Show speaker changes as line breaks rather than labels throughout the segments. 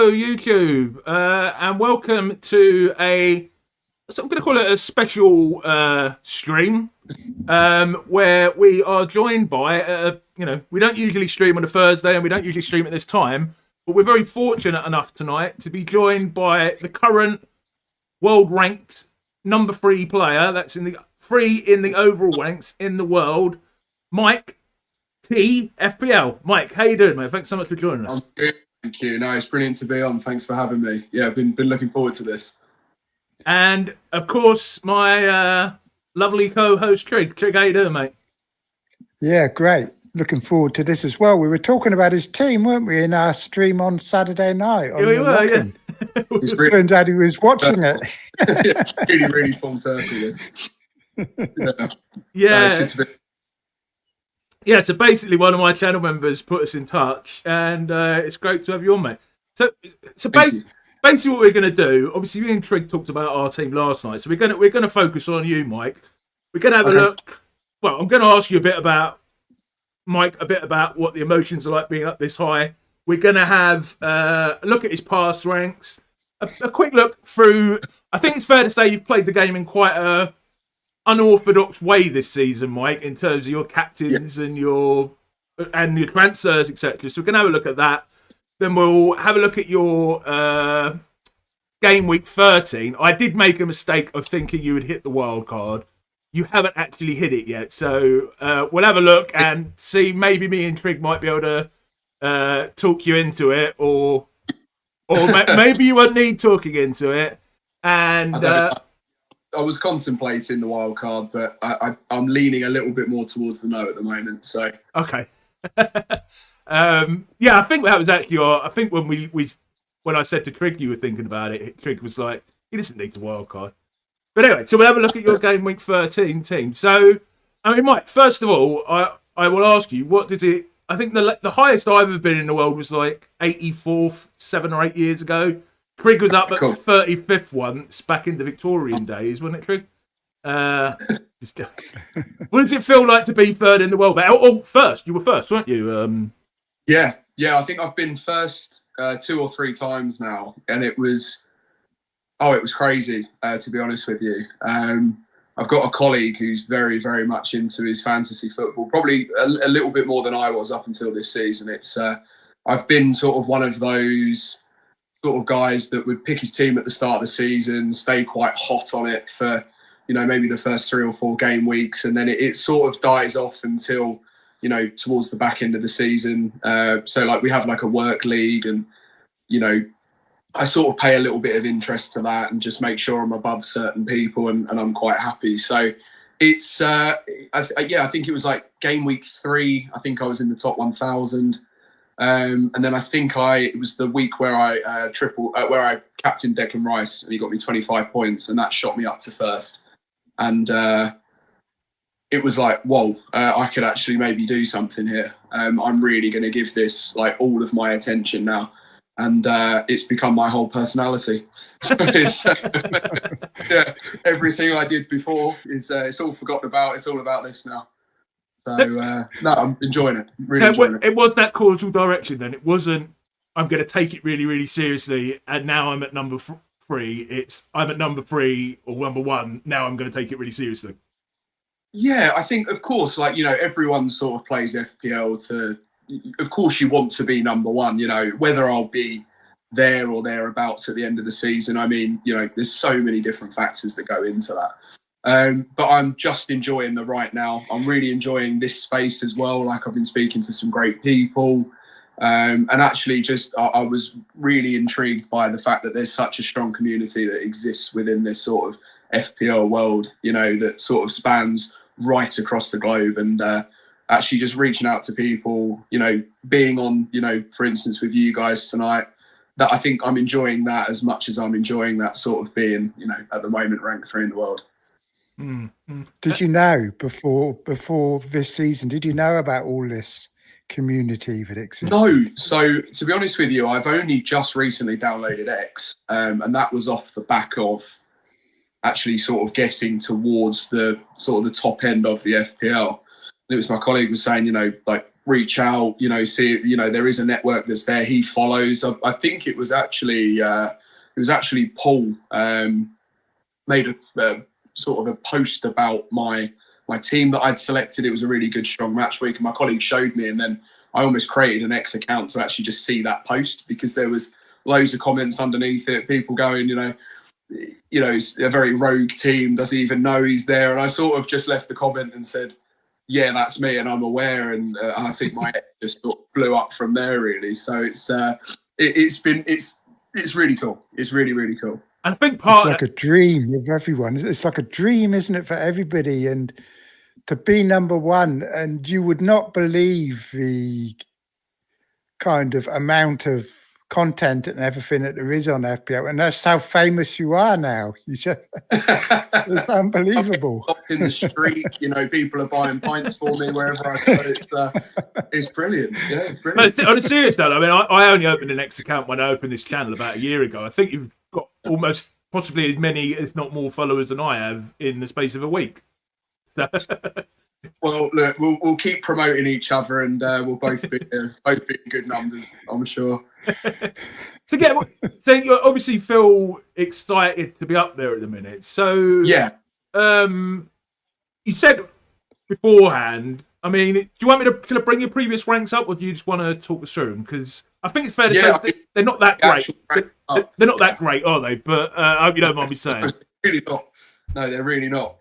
Hello, YouTube, and welcome to I'm going to call it a special stream, where we are joined by, we don't usually stream on a Thursday and we don't usually stream at this time, but we're very fortunate enough tonight to be joined by the current world-ranked number 3 player, that's in the overall ranks in the world, Mike T, FPL. Mike, how you doing, mate? Thanks so much for joining us.
I'm good, thank you. No, it's brilliant to be on. Thanks for having me. Yeah, I've been looking forward to this.
And, of course, my lovely co-host, Trig. Trig, how you doing, mate?
Yeah, great. Looking forward to this as well. We were talking about his team, weren't we, in our stream on Saturday night?
Yeah, we were, yeah.
It turned out he was watching it.
It's really full circle, this.
Yeah.
No, it's good to be.
Yeah, so basically one of my channel members put us in touch, and it's great to have you on, mate. So basically what we're going to do, obviously me and Trig talked about our team last night, so we're going to focus on you, Mike. We're going to have a look. Well, I'm going to ask you a bit about Mike, a bit about what the emotions are like being up this high. We're going to have a look at his past ranks, a quick look through. I think it's fair to say you've played the game in quite a unorthodox way this season, Mike, in terms of your captains and your transfers, etc. So we're going to have a look at that. Then we'll have a look at your game week 13. I did make a mistake of thinking you would hit the wild card. You haven't actually hit it yet. So we'll have a look and see. Maybe me and Trig might be able to talk you into it, or maybe you won't need talking into it. And
I was contemplating the wild card, but I'm leaning a little bit more towards the no at the moment. So
okay. Yeah, I think that was actually I think when I said to Trig you were thinking about it, Trig was like, he doesn't need the wild card. But anyway, so we'll have a look at your game week 13 team. So, I mean, Mike, first of all, I will ask you, what does it? I think the highest I've ever been in the world was like 84th 7 or 8 years ago. Trig was up at 35th once back in the Victorian days, wasn't it, Trig? What does it feel like to be third in the world? First, you were first, weren't you?
Yeah. I think I've been first 2 or 3 times now, and it was crazy, to be honest with you. I've got a colleague who's very, very much into his fantasy football, probably a little bit more than I was up until this season. It's I've been sort of one of those sort of guys that would pick his team at the start of the season, stay quite hot on it for, maybe the first 3 or 4 game weeks, and then it sort of dies off until, towards the back end of the season. So like we have like a work league, and, I sort of pay a little bit of interest to that and just make sure I'm above certain people, and I'm quite happy. So it's, I think it was like game week 3. I think I was in the top 1,000. And then I think it was the week where I where I captained Declan Rice, and he got me 25 points, and that shot me up to first. And it was like, whoa, I could actually maybe do something here. I'm really going to give this like all of my attention now, and it's become my whole personality. So it's, everything I did before is it's all forgotten about. It's all about this now. So, no, I'm enjoying it. Enjoying it.
It was that causal direction then. It wasn't, I'm going to take it really, really seriously, and now I'm at number 3. It's, I'm at number 3 or number 1. Now I'm going to take it really seriously.
Yeah, I think, of course, like, everyone sort of plays FPL of course, you want to be number 1, whether I'll be there or thereabouts at the end of the season. I mean, there's so many different factors that go into that. But I'm just enjoying the right now. I'm really enjoying this space as well. Like, I've been speaking to some great people, and actually I was really intrigued by the fact that there's such a strong community that exists within this sort of FPL world, that sort of spans right across the globe, and actually just reaching out to people, being on, for instance, with you guys tonight, that I think I'm enjoying that as much as I'm enjoying that sort of being, at the moment, ranked 3 in the world.
Did you know before this season, did you know about all this community that exists?
No. So to be honest with you, I've only just recently downloaded X, and that was off the back of actually sort of getting towards the sort of the top end of the FPL. And it was my colleague was saying, like reach out, see, there is a network that's there. He follows. I think it was actually Paul made a sort of a post about my team that I'd selected. It was a really good, strong match week, and my colleague showed me, and then I almost created an X account to actually just see that post, because there was loads of comments underneath it, people going, it's a very rogue team, does he even know he's there? And I sort of just left the comment and said, yeah, that's me, and I'm aware, and I think my X just sort of blew up from there, really. So it's really cool. It's really, really cool.
And I think
it's like a dream of everyone. It's like a dream, isn't it, for everybody? And to be number one, and you would not believe the kind of amount of content and everything that there is on FPL, and that's how famous you are now. It's unbelievable.
In the street, people are buying pints for me wherever I go. It's brilliant. Yeah, it's brilliant.
But on a serious note, I mean, I only opened an X account when I opened this channel about a year ago. I think you've got almost possibly as many, if not more, followers than I have in the space of a week. So.
Well, look, we'll keep promoting each other, and we'll both be in good numbers, I'm sure.
So you obviously feel excited to be up there at the minute. So
yeah,
you said beforehand. I mean, do you want me to bring your previous ranks up, or do you just want to talk us through them? Because I think it's fair to say they're not that great. They're not that great, are they? But I hope you don't mind me saying.
Really not. No, they're really not.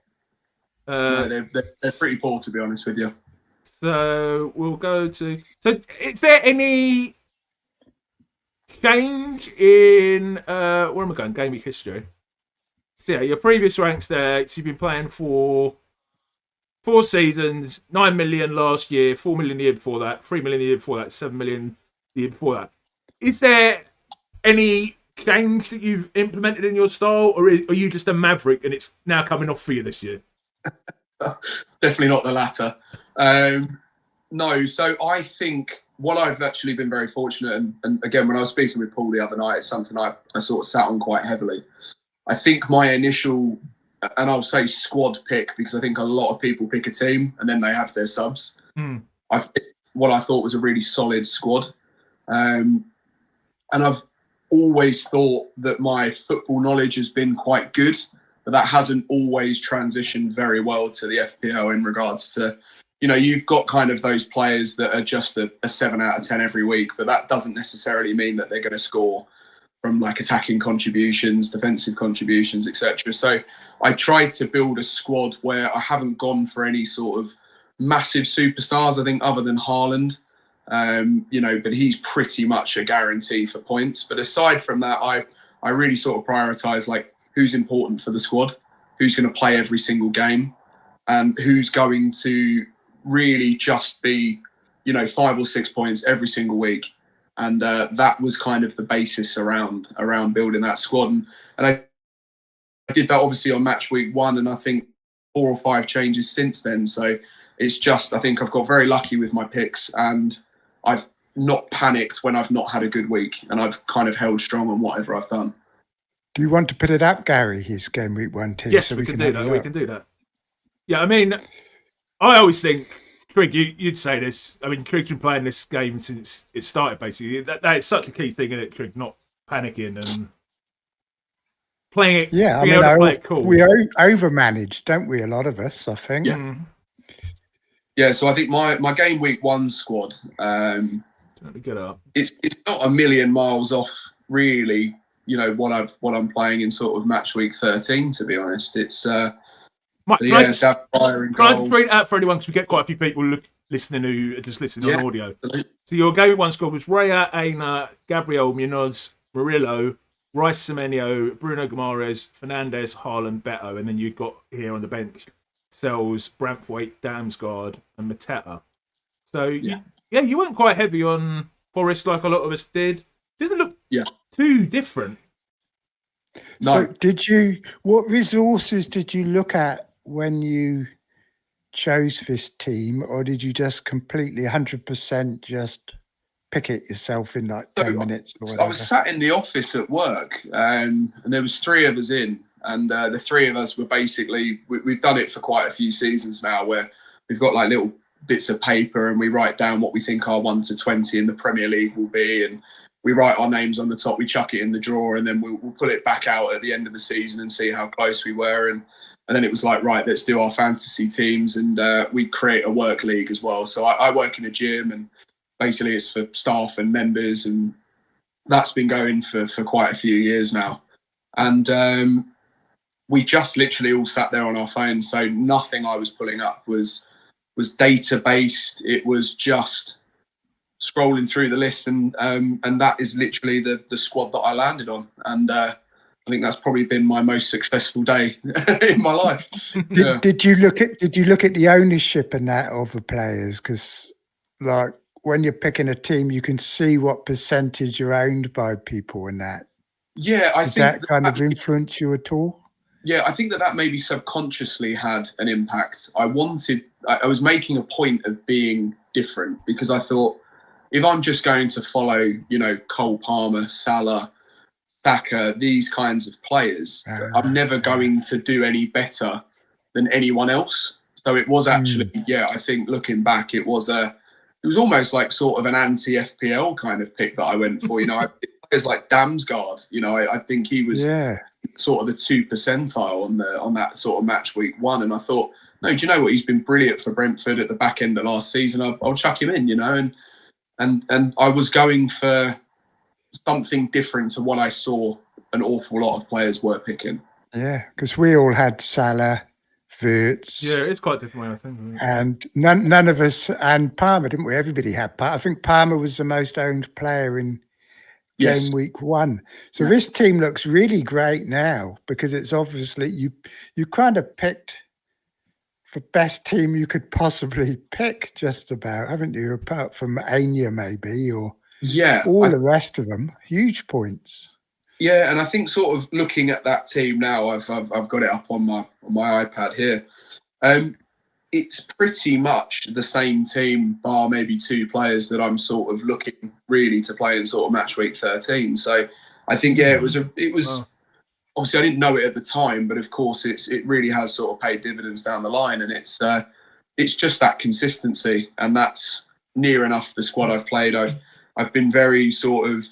No, they're pretty poor, to be honest with you.
So we'll go to. So, is there any change in where am I going? Game week history. So yeah, your previous ranks there. So you've been playing for 4 seasons, 9 million last year, 4 million the year before that, 3 million the year before that, 7 million the year before that. Is there any change that you've implemented in your style, or are you just a maverick and it's now coming off for you this year?
Definitely not the latter. No, so I think what I've actually been very fortunate, and again, when I was speaking with Paul the other night, it's something I sort of sat on quite heavily. I think my initial, and I'll say squad pick, because I think a lot of people pick a team and then they have their subs. I've picked what I thought was a really solid squad. And I've always thought that my football knowledge has been quite good, but that hasn't always transitioned very well to the FPL in regards to, you've got kind of those players that are just a 7 out of 10 every week, but that doesn't necessarily mean that they're going to score from like attacking contributions, defensive contributions, etc. So I tried to build a squad where I haven't gone for any sort of massive superstars, I think, other than Haaland. But he's pretty much a guarantee for points. But aside from that, I really sort of prioritize like who's important for the squad, who's going to play every single game, and who's going to really just be, 5 or 6 points every single week. And that was kind of the basis around building that squad. And I did that obviously on match week 1, and I think 4 or 5 changes since then. So it's just, I think I've got very lucky with my picks, and I've not panicked when I've not had a good week, and I've kind of held strong on whatever I've done.
Do you want to put it up, Gary, his game week 1 team?
Yes, so we can do that. We can do that. Yeah, I mean, I always think, Trig, you'd say this. I mean, Trig's been playing this game since it started, basically. That is such a key thing, isn't it, Trig? Not panicking and playing it.
Yeah, I mean, cool. We overmanage, don't we? A lot of us, I think.
Yeah. Yeah, so I think my game week 1 squad,
let me get up.
It's not a million miles off, really. What I'm playing in sort of match week 13. To be honest, it's. Can I just
read it out for anyone, because we get quite a few people listening who are just listening on audio. Absolutely. So your game week 1 squad was Raya, Aina, Gabriel, Munoz, Murillo, Rice Semenyo, Bruno Guimaraes, Fernandez, Haaland, Beto, and then you've got here on the bench Sells, Braithwaite, Damsgaard, and Mateta. So you weren't quite heavy on Forest like a lot of us did. Doesn't look too different.
No. So what resources did you look at when you chose this team, or did you just completely 100% just pick it yourself in like 10 minutes or whatever?
I was sat in the office at work, and there was 3 of us in, and the 3 of us were basically, we've done it for quite a few seasons now, where we've got like little bits of paper and we write down what we think our 1 to 20 in the Premier League will be, and we write our names on the top, we chuck it in the drawer, and then we'll pull it back out at the end of the season and see how close we were. And then it was like, right, let's do our fantasy teams, and we create a work league as well. So I work in a gym, and basically it's for staff and members, and that's been going for quite a few years now. And we just literally all sat there on our phones, so nothing I was pulling up was data based. It was just scrolling through the list, and that is literally the squad that I landed on. And I think that's probably been my most successful day in my life.
Did you look at the ownership and that of the players? Because like when you're picking a team, you can see what percentage are owned by people and that.
Yeah, I
Did
think
that kind of influence you at all?
Yeah, I think that maybe subconsciously had an impact. I was making a point of being different, because I thought, if I'm just going to follow, Cole Palmer, Salah, Saka, these kinds of players, I'm never going to do any better than anyone else. So it was actually, I think looking back, it was almost like sort of an anti-FPL kind of pick that I went for. It's like Damsgaard. I think he was sort of the 2 percentile on that sort of match week 1. And I thought, no, do you know what? He's been brilliant for Brentford at the back end of last season. I'll chuck him in, and I was going for something different to what I saw an awful lot of players were picking.
Yeah, because we all had Salah, Wirtz.
Yeah, it's quite a different way, I think.
And none of us, and Palmer, didn't we? Everybody had Palmer. I think Palmer was the most owned player in game week 1. So this team looks really great now, because it's obviously you kind of picked the best team you could possibly pick, just about, haven't you? Apart from Anya, maybe, or the rest of them, huge points.
Yeah, and I think sort of looking at that team now, I've got it up on my iPad here. It's pretty much the same team, bar maybe 2 players that I'm sort of looking really to play in sort of match week 13. So I think it was obviously I didn't know it at the time, but of course it really has sort of paid dividends down the line, and it's just that consistency, and that's near enough the squad I've played. I've been very sort of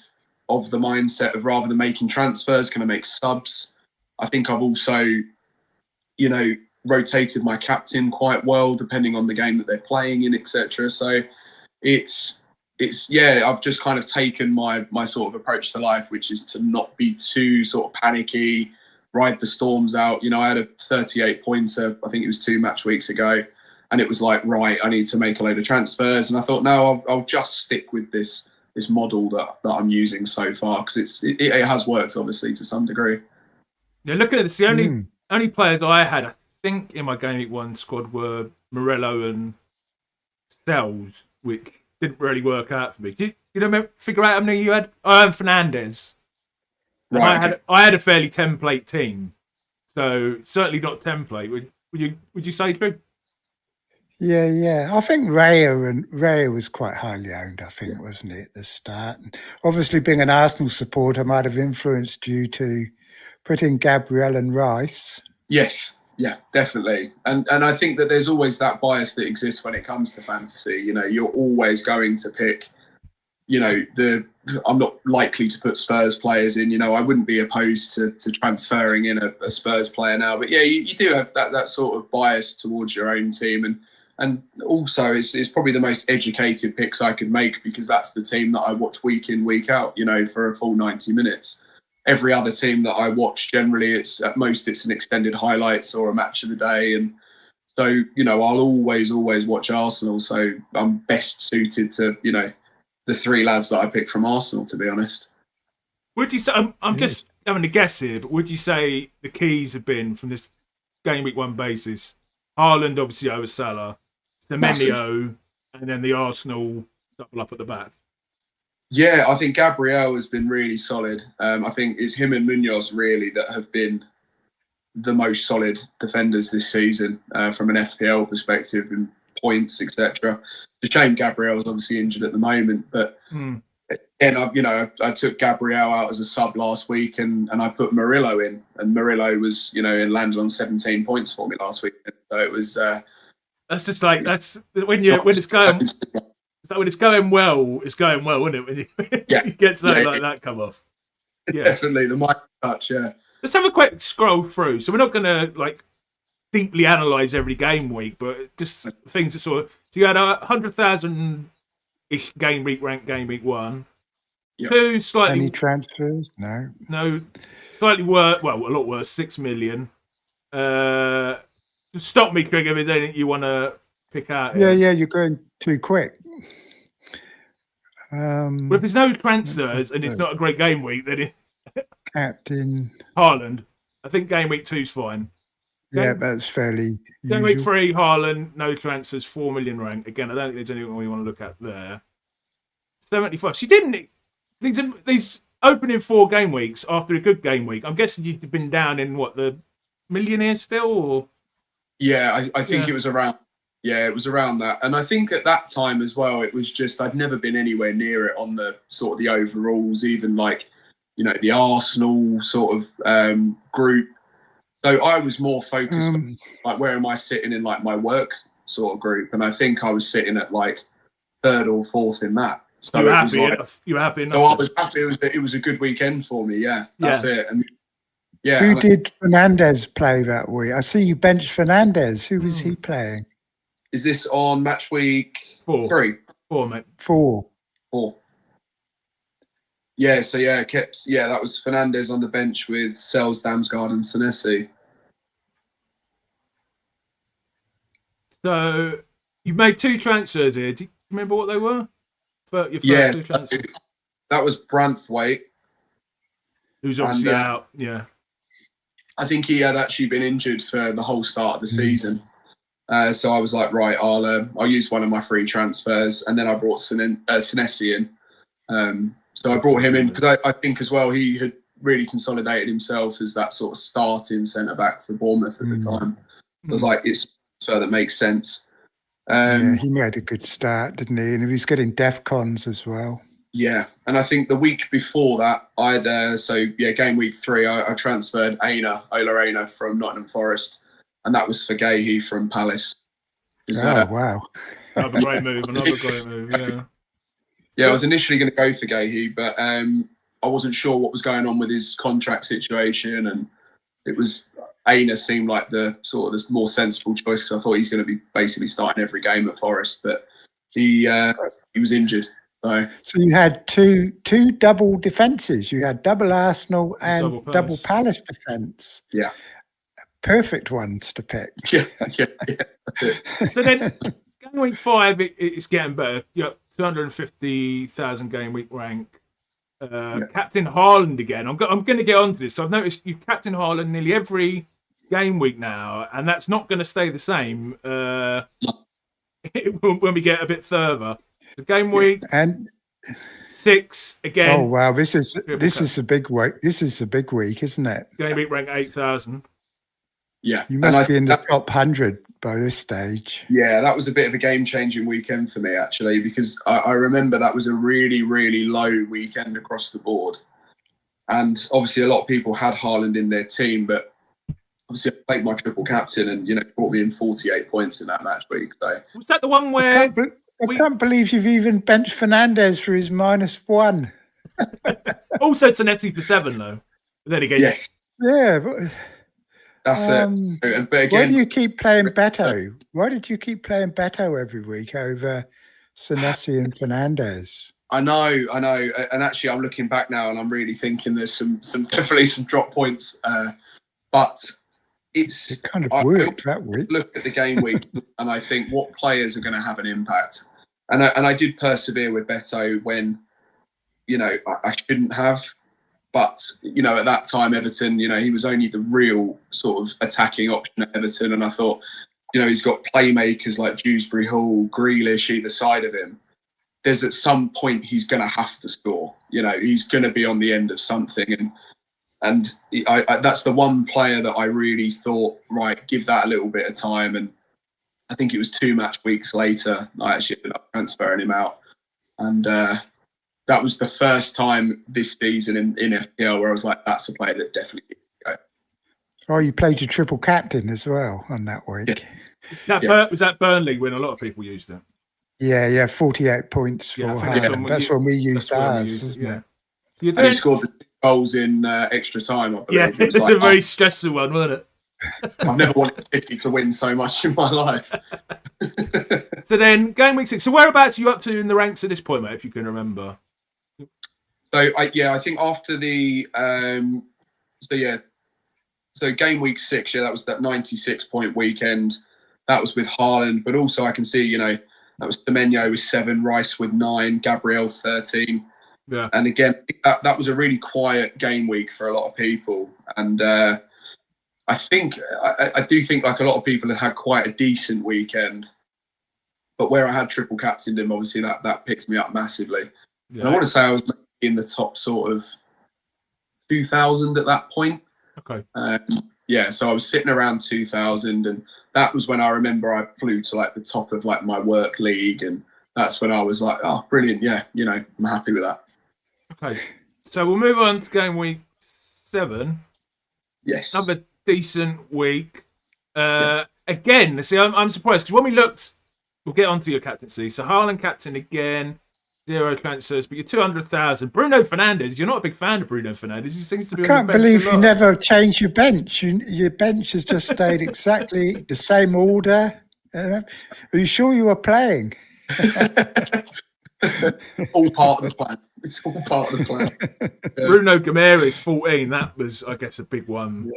the mindset of, rather than making transfers, can I make subs? I think I've also, rotated my captain quite well, depending on the game that they're playing in, etc. So it's I've just kind of taken my sort of approach to life, which is to not be too sort of panicky, ride the storms out. I had a 38 pointer, I think it was 2 match weeks ago, and it was like, right, I need to make a load of transfers, and I thought, no, I'll just stick with this model that I'm using so far, because it has worked, obviously, to some degree.
Yeah, looking at this, the only players I had, I think, in my game week 1 squad were Morello and Stells, which didn't really work out for me. Did you figure out how many you had? I had Fernandez. Right. I had a fairly template team, so certainly not template. Would you say, Trig?
Yeah. I think Raya was quite highly owned, I think, wasn't it, at the start? And obviously, being an Arsenal supporter might have influenced you to put in Gabriel and Rice.
Yes, yeah, definitely. And I think that there's always that bias that exists when it comes to fantasy. You're always going to pick, I'm not likely to put Spurs players in. I wouldn't be opposed to transferring in a Spurs player now. But yeah, you do have that sort of bias towards your own team. And also, it's probably the most educated picks I could make, because that's the team that I watch week in, week out, for a full 90 minutes. Every other team that I watch, generally, it's an extended highlights or a match of the day. And so, I'll always watch Arsenal. So I'm best suited to, the 3 lads that I picked from Arsenal, to be honest.
Would you say, I'm just having a guess here, but would you say the keys have been, from this game week 1 basis, Haaland obviously over Salah, Semenyo, and then the Arsenal double up at the back?
Yeah, I think Gabriel has been really solid. I think it's him and Munoz really that have been the most solid defenders this season from an FPL perspective, and points, etc. It's a shame Gabriel is obviously injured at the moment, but I took Gabriel out as a sub last week, and I put Murillo in, and Murillo was and landed on 17 points for me last week. So it was
That's just like that's when it's going. It's like when it's going well, isn't it? When you get something like that come off. Yeah,
definitely the mic touch. Yeah.
Let's have a quick scroll through. So we're not going to like deeply analyze every game week, but just things that sort of. So you had 100,000 ish game week rank game week 1.
Yep.
2 slightly.
Any transfers? No.
Slightly worse. Well, a lot worse. 6 million. Just stop me, Trig, if there's anything you want to pick out.
Yeah, you're going too quick.
Well, if there's no transfers and it's not a great game week, then
Captain
Haaland. I think game week 2's fine.
Yeah, that's fairly
Game
usual.
week 3, Haaland, no transfers, 4 million rank. Again, I don't think there's anything we want to look at there. 75. She didn't. These opening 4 game weeks after a good game week. I'm guessing you'd been down in what, the millionaire still, or?
Yeah, I think it was around. Yeah, it was around that, and I think at that time as well, it was just I'd never been anywhere near it on the sort of the overalls, even like the Arsenal sort of group. So I was more focused on like where am I sitting in like my work sort of group, and I think I was sitting at like 3rd or 4th in that. So
you were happy enough. You were happy enough.
So I was happy. It was a good weekend for me. Yeah, that's it. And yeah,
who did Fernandez play that week? I see you benched Fernandez. Who was he playing?
Is this on match week
4?
3?
4, mate.
4.
Yeah, so that was Fernandez on the bench with Sells, Damsgaard and Senesi.
So you've made 2 transfers here. Do you remember what they were? For your first 2 transfers?
That was Branthwaite.
Who's obviously out, yeah.
I think he had actually been injured for the whole start of the season. So I was like, right, I'll use one of my free transfers, and then I brought Senesi in. So I brought him in because I think as well he had really consolidated himself as that sort of starting centre back for Bournemouth at the time. So I was like, so that makes sense.
Yeah, he made a good start, didn't he? And he was getting DEFCONs as well.
Yeah, and I think the week before that, game week 3, I transferred Ola Aina from Nottingham Forest. And that was for Gahey from Palace.
Wow.
Another great move, yeah.
Yeah, I was initially going to go for Gahey, but I wasn't sure what was going on with his contract situation. And it was, Aina seemed like the sort of the more sensible choice because I thought he's going to be basically starting every game at Forest. But he was injured. So
you had two double defences. You had double Arsenal and double Palace defence.
Yeah.
Perfect ones to pick.
Yeah.
So then, game week 5, it's getting better. You got 250,000 game week rank. Captain Haaland again. I'm going to get onto this. So I've noticed you captain Haaland nearly every game week now, and that's not going to stay the same when we get a bit further. The game week
and
6 again.
Oh wow, this is a big week. This is a big week, isn't it?
Game week rank 8,000.
Yeah,
you must be in the top 100 by this stage.
Yeah, that was a bit of a game-changing weekend for me actually, because I remember that was a really, really low weekend across the board, and obviously a lot of people had Haaland in their team, but obviously I played my triple captain and brought me in 48 points in that match week. So
was that the one where?
I can't believe you've even benched Fernandez for his -1.
Also, Senesi for 7 though. But then again,
yes,
yeah. But,
that's it. But again,
why do you keep playing Beto? Why did you keep playing Beto every week over Senesi and Fernandez?
I know. And actually, I'm looking back now, and I'm really thinking there's some definitely some drop points. But it
kind of worked that week.
Look at the game week, and I think what players are going to have an impact. And I did persevere with Beto when, I shouldn't have. But, at that time, Everton, he was only the real sort of attacking option at Everton. And I thought, he's got playmakers like Dewsbury Hall, Grealish either side of him. There's at some point he's going to have to score. He's going to be on the end of something. And that's the one player that I really thought, right, give that a little bit of time. And I think it was 2 match weeks later, I actually ended up transferring him out. And that was the first time this season in FPL where I was like, that's a player that definitely needs to go.
Oh, you played your triple captain as well on that week.
Was that Burnley when a lot of people used it?
Yeah, 48 points for Haaland. That's when we used ours, wasn't it?
And he scored the goals in extra time, I believe.
Yeah, it was a very stressful one, wasn't it?
I've never wanted City to win so much in my life.
So then, game week 6. So whereabouts are you up to in the ranks at this point, mate, if you can remember?
So, I think after the... So game week 6, that was that 96-point weekend. That was with Haaland. But also I can see, that was Semenyo with 7, Rice with 9, Gabriel 13.
Yeah.
And again, that was a really quiet game week for a lot of people. And I do think like a lot of people had quite a decent weekend. But where I had triple captained him, obviously that picked me up massively. Yeah. And I want to say I was in the top sort of 2,000 at that point.
Okay.
So I was sitting around 2,000, and that was when I remember I flew to like the top of like my work league, and that's when I was like, oh, brilliant, yeah, I'm happy with that.
Okay, so we'll move on to game week 7.
Yes,
another decent week. Again, see, I'm surprised because when we looked, we'll get onto your captaincy. So Haaland captain again. 0 transfers, but you're 200,000. Bruno Fernandes, you're not a big fan of Bruno Fernandes. He seems to be. I
can't believe you never changed your bench. Your bench has just stayed exactly the same order. Are you sure you were playing?
All part of the plan. It's all part of the plan.
Yeah. Bruno Gomes 14. That was, I guess, a big one.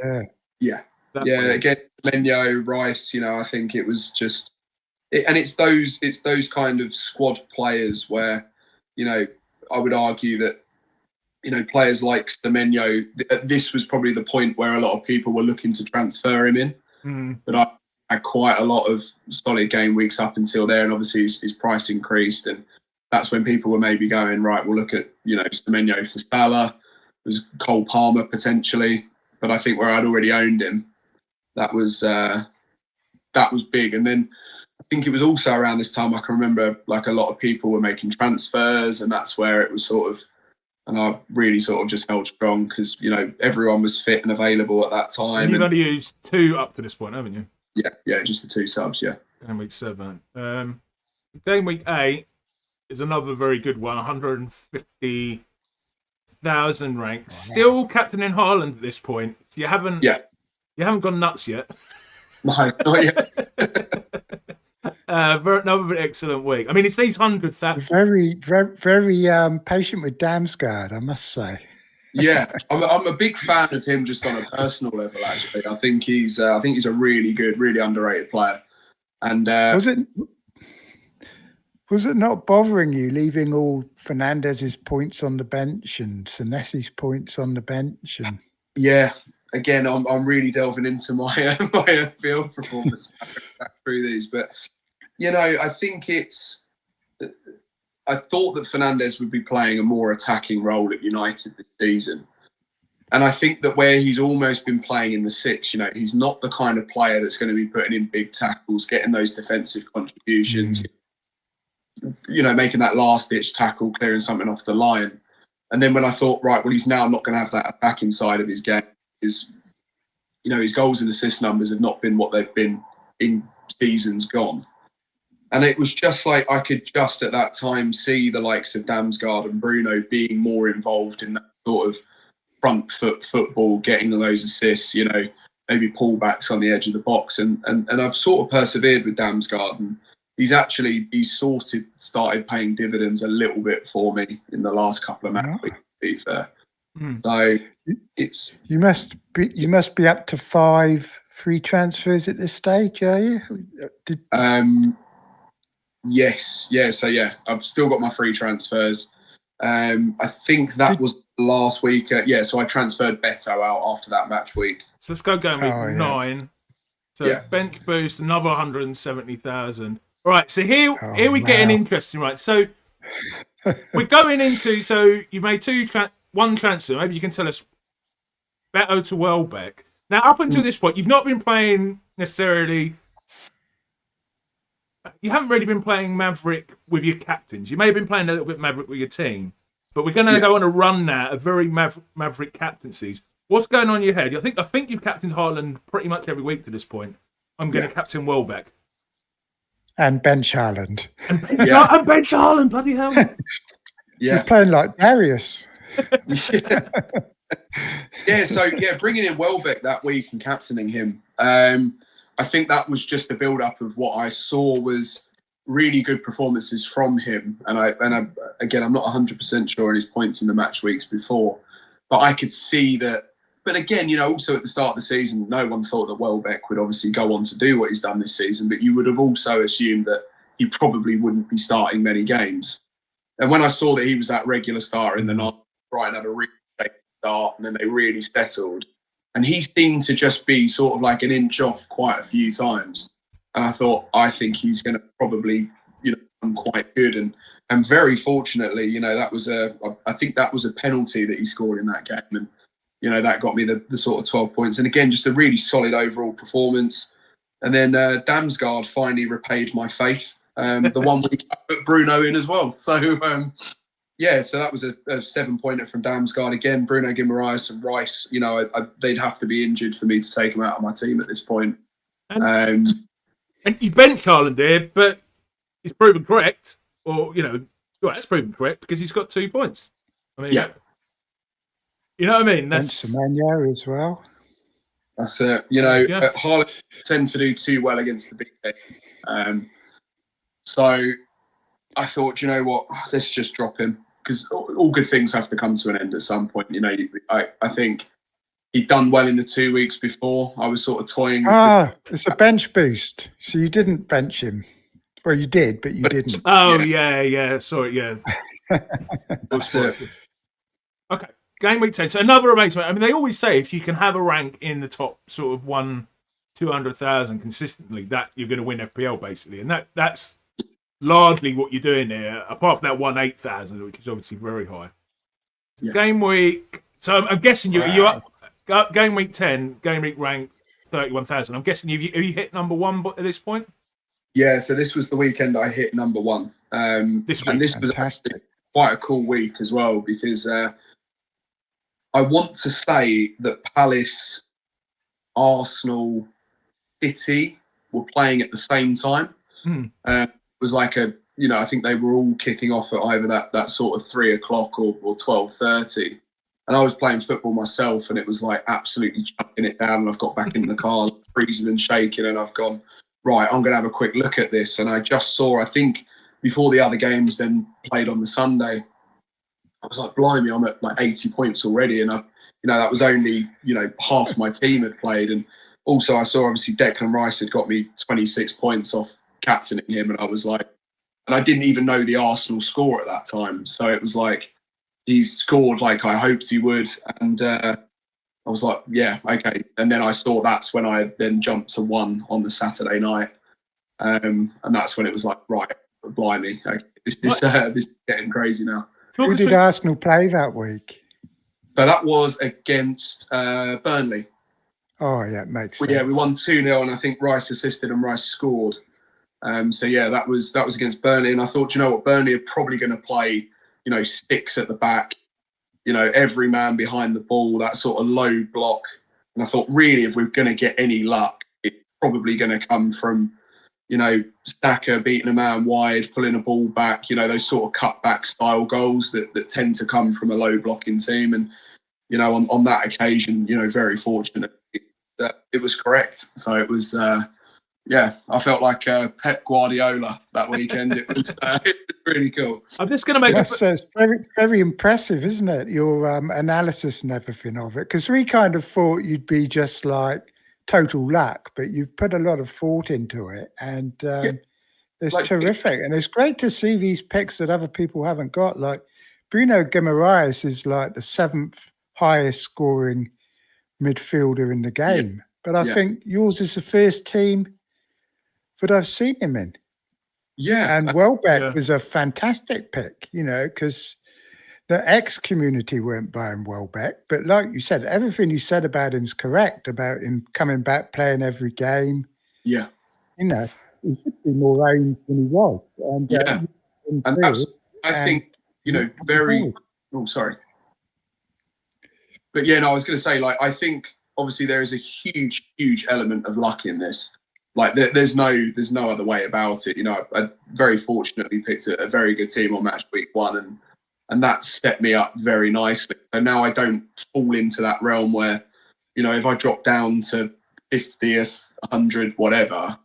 Yeah. Again, Menyo, Rice. I think it was just, and it's those kind of squad players where. I would argue that, players like Semenyo, this was probably the point where a lot of people were looking to transfer him in.
Mm.
But I had quite a lot of solid game weeks up until there, and obviously his price increased, and that's when people were maybe going, right, we'll look at, Semenyo for Salah, there's Cole Palmer potentially, but I think where I'd already owned him, that was big. And then I think it was also around this time I can remember like a lot of people were making transfers, and that's where it was sort of, and I really sort of just held strong because, everyone was fit and available at that time.
And you've only used 2 up to this point, haven't you?
Yeah, just the 2 subs, yeah.
Game week 7. Game week 8 is another very good one, 150,000 ranks. Still captaining Haaland at this point. So you haven't gone nuts yet.
No, not yet.
Another excellent week. I mean, it's these 100,000.
Very, very, very patient with Damsgaard, I must say.
Yeah, I'm a big fan of him just on a personal level. Actually, I think he's a really good, really underrated player. And
was it not bothering you leaving all Fernandez's points on the bench and Senesi's points on the bench? And
yeah. Again, I'm really delving into my FPL performance back through these, but I think I thought that Fernandes would be playing a more attacking role at United this season, and I think that where he's almost been playing in the 6, he's not the kind of player that's going to be putting in big tackles, getting those defensive contributions, making that last-ditch tackle, clearing something off the line, and then when I thought, right, well, he's now not going to have that attacking side of his game. His goals and assist numbers have not been what they've been in seasons gone. And it was just like I could just at that time see the likes of Damsgaard and Bruno being more involved in that sort of front foot football, getting those assists, maybe pullbacks on the edge of the box. And I've sort of persevered with Damsgaard, and he's sort of started paying dividends a little bit for me in the last couple of matches, to be fair. So it's
you must be up to 5 free transfers at this stage, are you?
Yes, yeah. So yeah, I've still got my free transfers. I think that was last week. So I transferred Beto out after that match week.
So let's go game week 9. So bench boost another 170,000. All right. So here we're getting interesting, right? So we're going into. So you made 1 transfer. Maybe you can tell us Beto to Welbeck. Now, up until this point, you've not been playing necessarily. You haven't really been playing Maverick with your captains. You may have been playing a little bit Maverick with your team, but we're going to go on a run now of very Maverick captaincies. What's going on in your head? I think you've captained Haaland pretty much every week to this point. I'm going to captain Welbeck.
And bench Haaland.
And bench Haaland, bloody hell.
You're playing like Darius.
So bringing in Welbeck that week and captaining him, I think that was just a build-up of what I saw was really good performances from him. And again, I'm not 100% sure on his points in the match weeks before, but I could see that. But again, also at the start of the season, no one thought that Welbeck would obviously go on to do what he's done this season, but you would have also assumed that he probably wouldn't be starting many games. And when I saw that he was that regular starter in the night, Brighton had a really late start and then they really settled. And he seemed to just be sort of like an inch off quite a few times. And I think he's going to probably, become quite good. And very fortunately, I think that was a penalty that he scored in that game. And, that got me the sort of 12 points. And again, just a really solid overall performance. And then Damsgaard finally repaid my faith. The one week I put Bruno in as well. So, so that was a 7-pointer from Damsgaard. Again, Bruno Guimaraes and Rice, they'd have to be injured for me to take them out of my team at this point.
And you bench Haaland there, but he's proven correct. Or, that's proven correct because he's got 2 points. I mean, you know what I mean?
That's Semenyo as well.
That's it. Haaland tend to do too well against the big team. So I thought, let's just drop him because all good things have to come to an end at some point. I think he'd done well in the 2 weeks before. I was sort of toying.
It's a bench boost. So you didn't bench him. Well, you did, but you didn't.
Oh, yeah. Sorry, yeah.
That's it.
Okay. Game week 10. So another amazing. I mean, they always say if you can have a rank in the top sort of 200,000 consistently, that you're going to win FPL basically, and that's largely what you're doing there. Apart from that 8,000, which is obviously very high. Game week. So I'm guessing you up. Game week 10. Game week rank 31,000. I'm guessing have you hit number 1 at this point?
Yeah. So this was the weekend I hit number 1.
This week.
And this was actually quite a cool week as well because. I want to say that Palace, Arsenal, City were playing at the same time. It was like I think they were all kicking off at either that sort of 3 o'clock or 12:30. And I was playing football myself and it was like absolutely chucking it down. And I've got back in the car, freezing and shaking. And I've gone, right, I'm going to have a quick look at this. And I just saw, I think before the other games then played on the Sunday, I was like, blimey, I'm at like 80 points already. And that was only, half my team had played. And also I saw obviously Declan Rice had got me 26 points off captaining him. And I was like, and I didn't even know the Arsenal score at that time. So it was like, he's scored like I hoped he would. And I was like, yeah, okay. And then I saw that's when I then jumped to 1 on the Saturday night. And that's when it was like, right, blimey, okay, this is getting crazy now.
Who did Arsenal play that week?
So that was against Burnley.
Oh, yeah, it makes sense.
Yeah, we won 2-0 and I think Rice assisted and Rice scored. That was against Burnley. And I thought, Burnley are probably going to play, sticks at the back, every man behind the ball, that sort of low block. And I thought, really, if we're going to get any luck, it's probably going to come from, Stacker beating a man wide, pulling a ball back, those sort of cutback style goals that tend to come from a low blocking team. And, on that occasion, very fortunate. It was correct. So it was, I felt like Pep Guardiola that weekend. It was really cool.
I'm just going to make
it's very, very impressive, isn't it? Your analysis and everything of it. Because we kind of thought you'd be just like total luck, but you've put a lot of thought into it. And it's terrific. And it's great to see these picks that other people haven't got. Like Bruno Guimaraes is like the 7th highest scoring midfielder in the game. Yeah. But I think yours is the first team that I've seen him in.
Yeah.
And Welbeck was a fantastic pick, because the X community weren't buying Welbeck. But like you said, everything you said about him's correct, about him coming back, playing every game.
Yeah.
He should be more aimed than he was. And,
and I think, very... Oh, sorry. But I was going to say, I think obviously there is a huge, huge element of luck in this. Like there's no other way about it. You know, I very fortunately picked a very good team on match week 1, and that set me up very nicely. So now I don't fall into that realm where, you know, if I drop down to 50th, 100, whatever,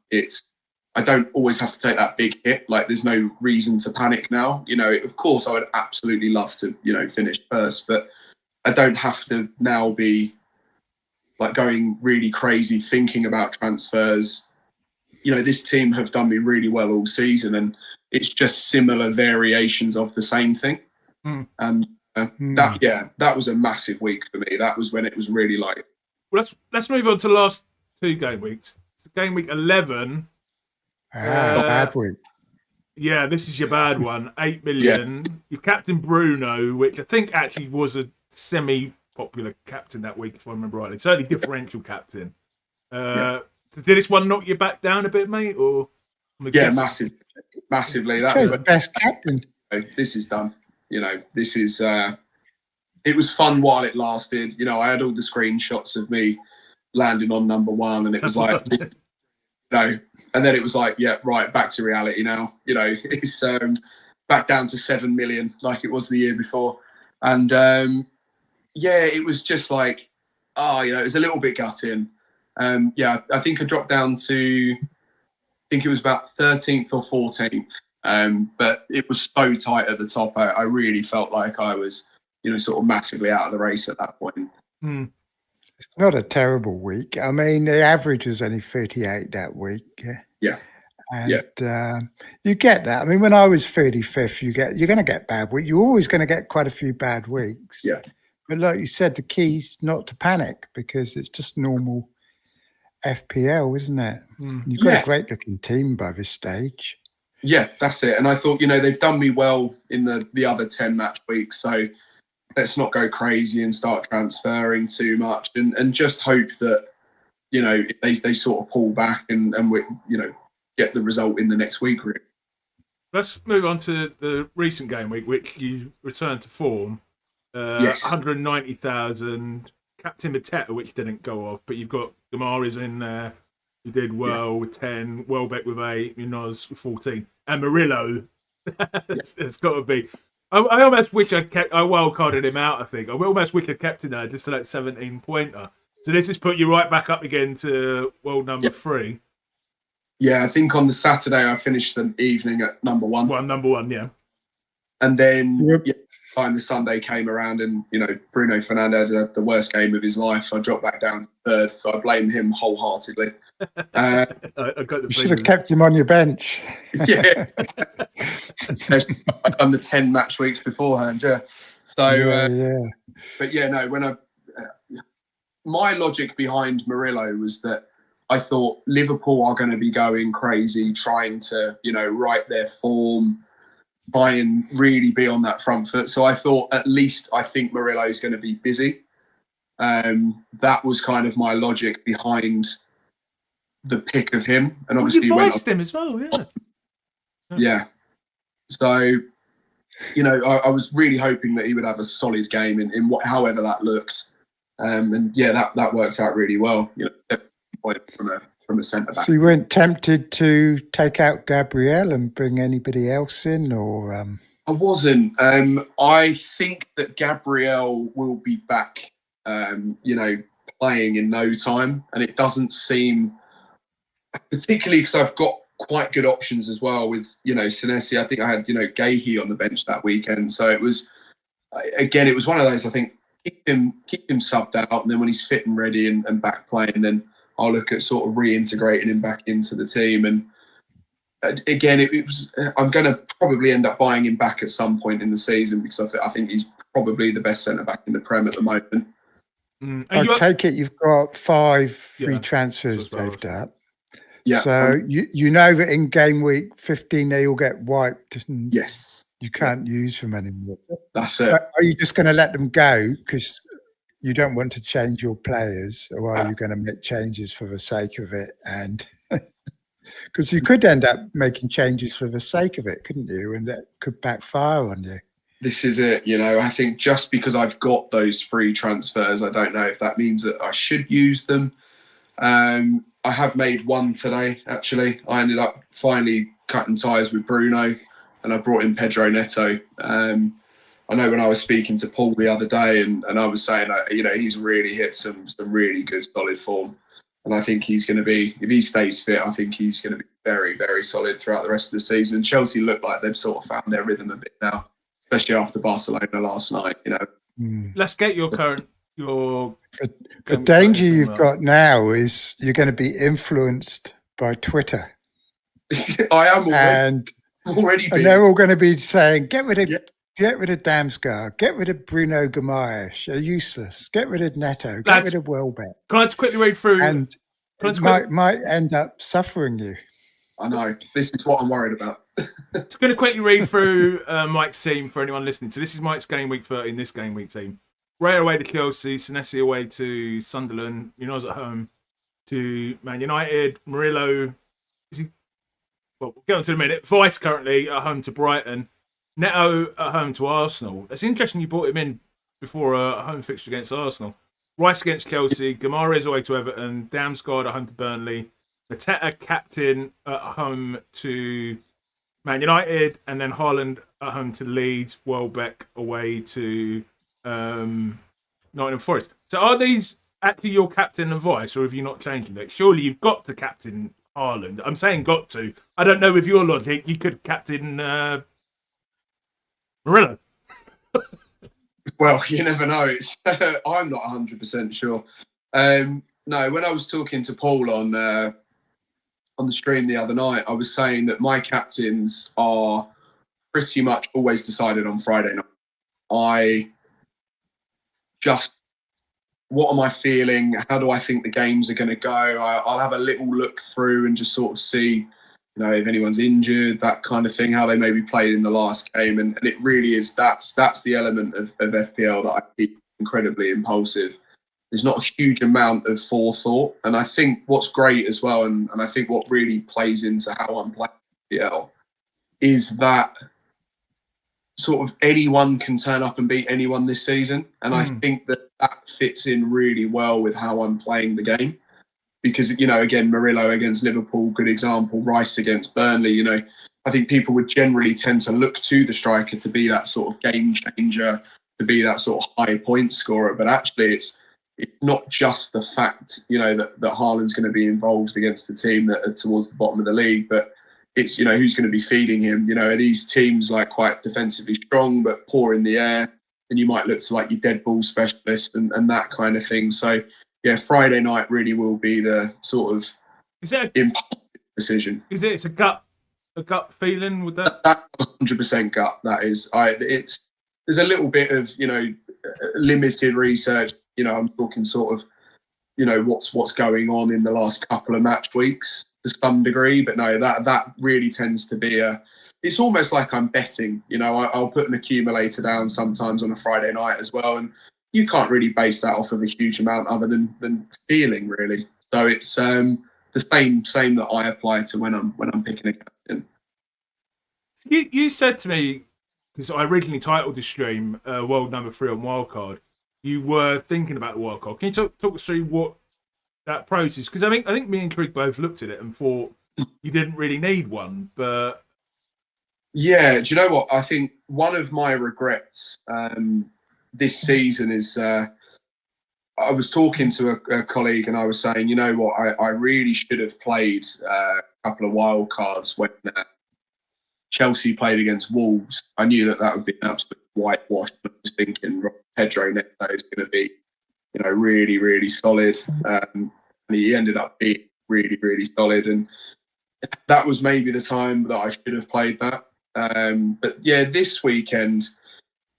I don't always have to take that big hit. Like there's no reason to panic now. You know, of course I would absolutely love to, you know, finish first, but I don't have to now be like going really crazy thinking about transfers. You know, this team have done me really well all season, and it's just similar variations of the same thing. And that was a massive week for me. That was when it was really like.
Well, let's move on to the last 2 game weeks. So game week 11.
Bad week.
Yeah, this is your bad one. 8 million. Yeah. Your captain Bruno, which I think actually was a semi-popular captain that week, if I remember rightly. Certainly differential captain. So did this one knock you back down a bit, mate? Or
massively.
That's the best captain.
This is done. You know, this is. It was fun while it lasted. You know, I had all the screenshots of me landing on number 1, and it was like, you know, and then it was like, yeah, right, back to reality now. You know, it's back down to 7 million like it was the year before, and it was just like, you know, it was a little bit gutting. I think I dropped down to, I think it was about 13th or 14th. But it was so tight at the top. I really felt like I was, you know, sort of massively out of the race at that point.
It's not a terrible week. I mean, the average was only 38 that week.
Yeah.
And you get that. I mean, when I was 35th, you're going to get bad weeks. You're always going to get quite a few bad weeks.
Yeah.
But like you said, the key's not to panic, because it's just normal FPL, isn't it? You've got a great looking team by this stage.
Yeah, that's it. And I thought, you know, they've done me well in the other 10 match weeks, so let's not go crazy and start transferring too much, and just hope that, you know, they sort of pull back and we, you know, get the result in the next week. Really.
Let's move on to the recent game week, which you returned to form. Yes. 190,000. Captain Mateta, which didn't go off, but you've got Gamara's in there. You did well with 10, Welbeck with 8, Munoz with 14, and Murillo. It's got to be. I almost wish I wildcarded him out. I think I almost wish I kept him there just to that 17 pointer. So this has put you right back up again to world number 3.
Yeah, I think on the Saturday I finished the evening at number 1.
Well, number 1, yeah.
And then time the Sunday came around, and you know, Bruno Fernandes had the worst game of his life. I dropped back down to 3rd, so I blame him wholeheartedly.
I got the
you should have kept him on your bench.
Yeah, I'd done the 10 match weeks beforehand. Yeah, so but yeah, no. When my logic behind Murillo was that I thought Liverpool are going to be going crazy, trying to, you know, right their form, try and really be on that front foot. So I thought, at least I think Murillo's going to be busy. That was kind of my logic behind the pick of him. And obviously
you voiced him as well, yeah.
Yeah. So, you know, I was really hoping that he would have a solid game in however that looked. And yeah, that works out really well. You know, from a centre back.
So you weren't tempted to take out Gabriel and bring anybody else in, or?
I wasn't. I think that Gabriel will be back, you know, playing in no time, and it doesn't seem, particularly because I've got quite good options as well with, you know, Senesi. I think I had, you know, Gahey on the bench that weekend, so it was, again, it was one of those. I think keep him subbed out, and then when he's fit and ready and back playing, then I'll look at sort of reintegrating him back into the team. And again, it was. I'm going to probably end up buying him back at some point in the season, because I think he's probably the best centre back in the Prem at the moment.
I take it you've got 5 free transfers saved up.
Yeah.
So you know that in game week 15 they all get wiped. And
yes.
You can't use them anymore.
That's it.
But are you just going to let them go because you don't want to change your players, or are you going to make changes for the sake of it? And because you could end up making changes for the sake of it, couldn't you? And that could backfire on you.
This is it. You know, I think just because I've got those free transfers, I don't know if that means that I should use them. I have made one today, actually. I ended up finally cutting ties with Bruno, and I brought in Pedro Neto. I know when I was speaking to Paul the other day, and I was saying that, he's really hit some really good, solid form. And I think he's going to be, if he stays fit, I think he's going to be very, very solid throughout the rest of the season. And Chelsea look like they've sort of found their rhythm a bit now, especially after Barcelona last night,
Let's get your current...
The danger you've got now is you're going to be influenced by Twitter.
I am
already and they're all going to be saying, get rid of Damsgaard, get rid of Bruno Guimaraes, you're useless, get rid of Neto, get rid of Welbeck.
Can I just quickly read through?
And it might end up suffering you.
I know. This is what I'm worried about.
I'm going to quickly read through Mike's team for anyone listening. So this is Mike's game week 13, this game week team. Ray away to Chelsea, Senesi away to Sunderland, Munoz at home to Man United, Murillo, we'll get on to in a minute. Vice currently at home to Brighton, Neto at home to Arsenal. It's interesting you brought him in before a home fixture against Arsenal. Rice against Chelsea, Guimaraes away to Everton, Damsgaard at home to Burnley, Mateta captain at home to Man United, and then Haaland at home to Leeds, Welbeck away to Nottingham Forest. So are these actually your captain and vice, or have you not changed them? Surely you've got to captain Haaland. I'm saying got to. I don't know with your logic, you could captain Murillo.
Well, you never know. It's I'm not 100% sure. No, when I was talking to Paul on the stream the other night, I was saying that my captains are pretty much always decided on Friday night. What am I feeling? How do I think the games are going to go? I'll have a little look through and just sort of see, if anyone's injured, that kind of thing, how they maybe played in the last game. And it really is, that's the element of FPL that I keep incredibly impulsive. There's not a huge amount of forethought. And I think what's great as well, and I think what really plays into how I'm playing FPL, is that sort of anyone can turn up and beat anyone this season. And I think that fits in really well with how I'm playing the game. Because, again, Murillo against Liverpool, good example. Rice against Burnley, I think people would generally tend to look to the striker to be that sort of game changer, to be that sort of high point scorer. But actually, it's not just the fact, that Haaland's going to be involved against the team that are towards the bottom of the league, but it's, who's going to be feeding him. Are these teams like quite defensively strong but poor in the air? And you might look to like your dead ball specialist and that kind of thing. So, yeah, Friday night really will be the sort of impulsive decision.
It's a gut feeling with that?
That 100% gut. That is. There's a little bit of limited research. I'm talking sort of what's going on in the last couple of match weeks to some degree, but no, that really tends to be it's almost like I'm betting. I'll put an accumulator down sometimes on a Friday night as well, and you can't really base that off of a huge amount other than feeling, really. So it's the same that I apply to when I'm picking a captain.
You said to me, because I originally titled the stream World Number 3 on Wildcard, you were thinking about the Wildcard. Can you talk us through what that process is? Because I think me and Trig both looked at it and thought you didn't really need one, but
yeah, do you know what? I think one of my regrets this season is I was talking to a colleague and I was saying, you know what, I really should have played a couple of wild cards when Chelsea played against Wolves. I knew that would be an absolute whitewash. I was thinking Pedro Neto is going to be, really, really solid. And he ended up being really, really solid. And that was maybe the time that I should have played that. But yeah, this weekend,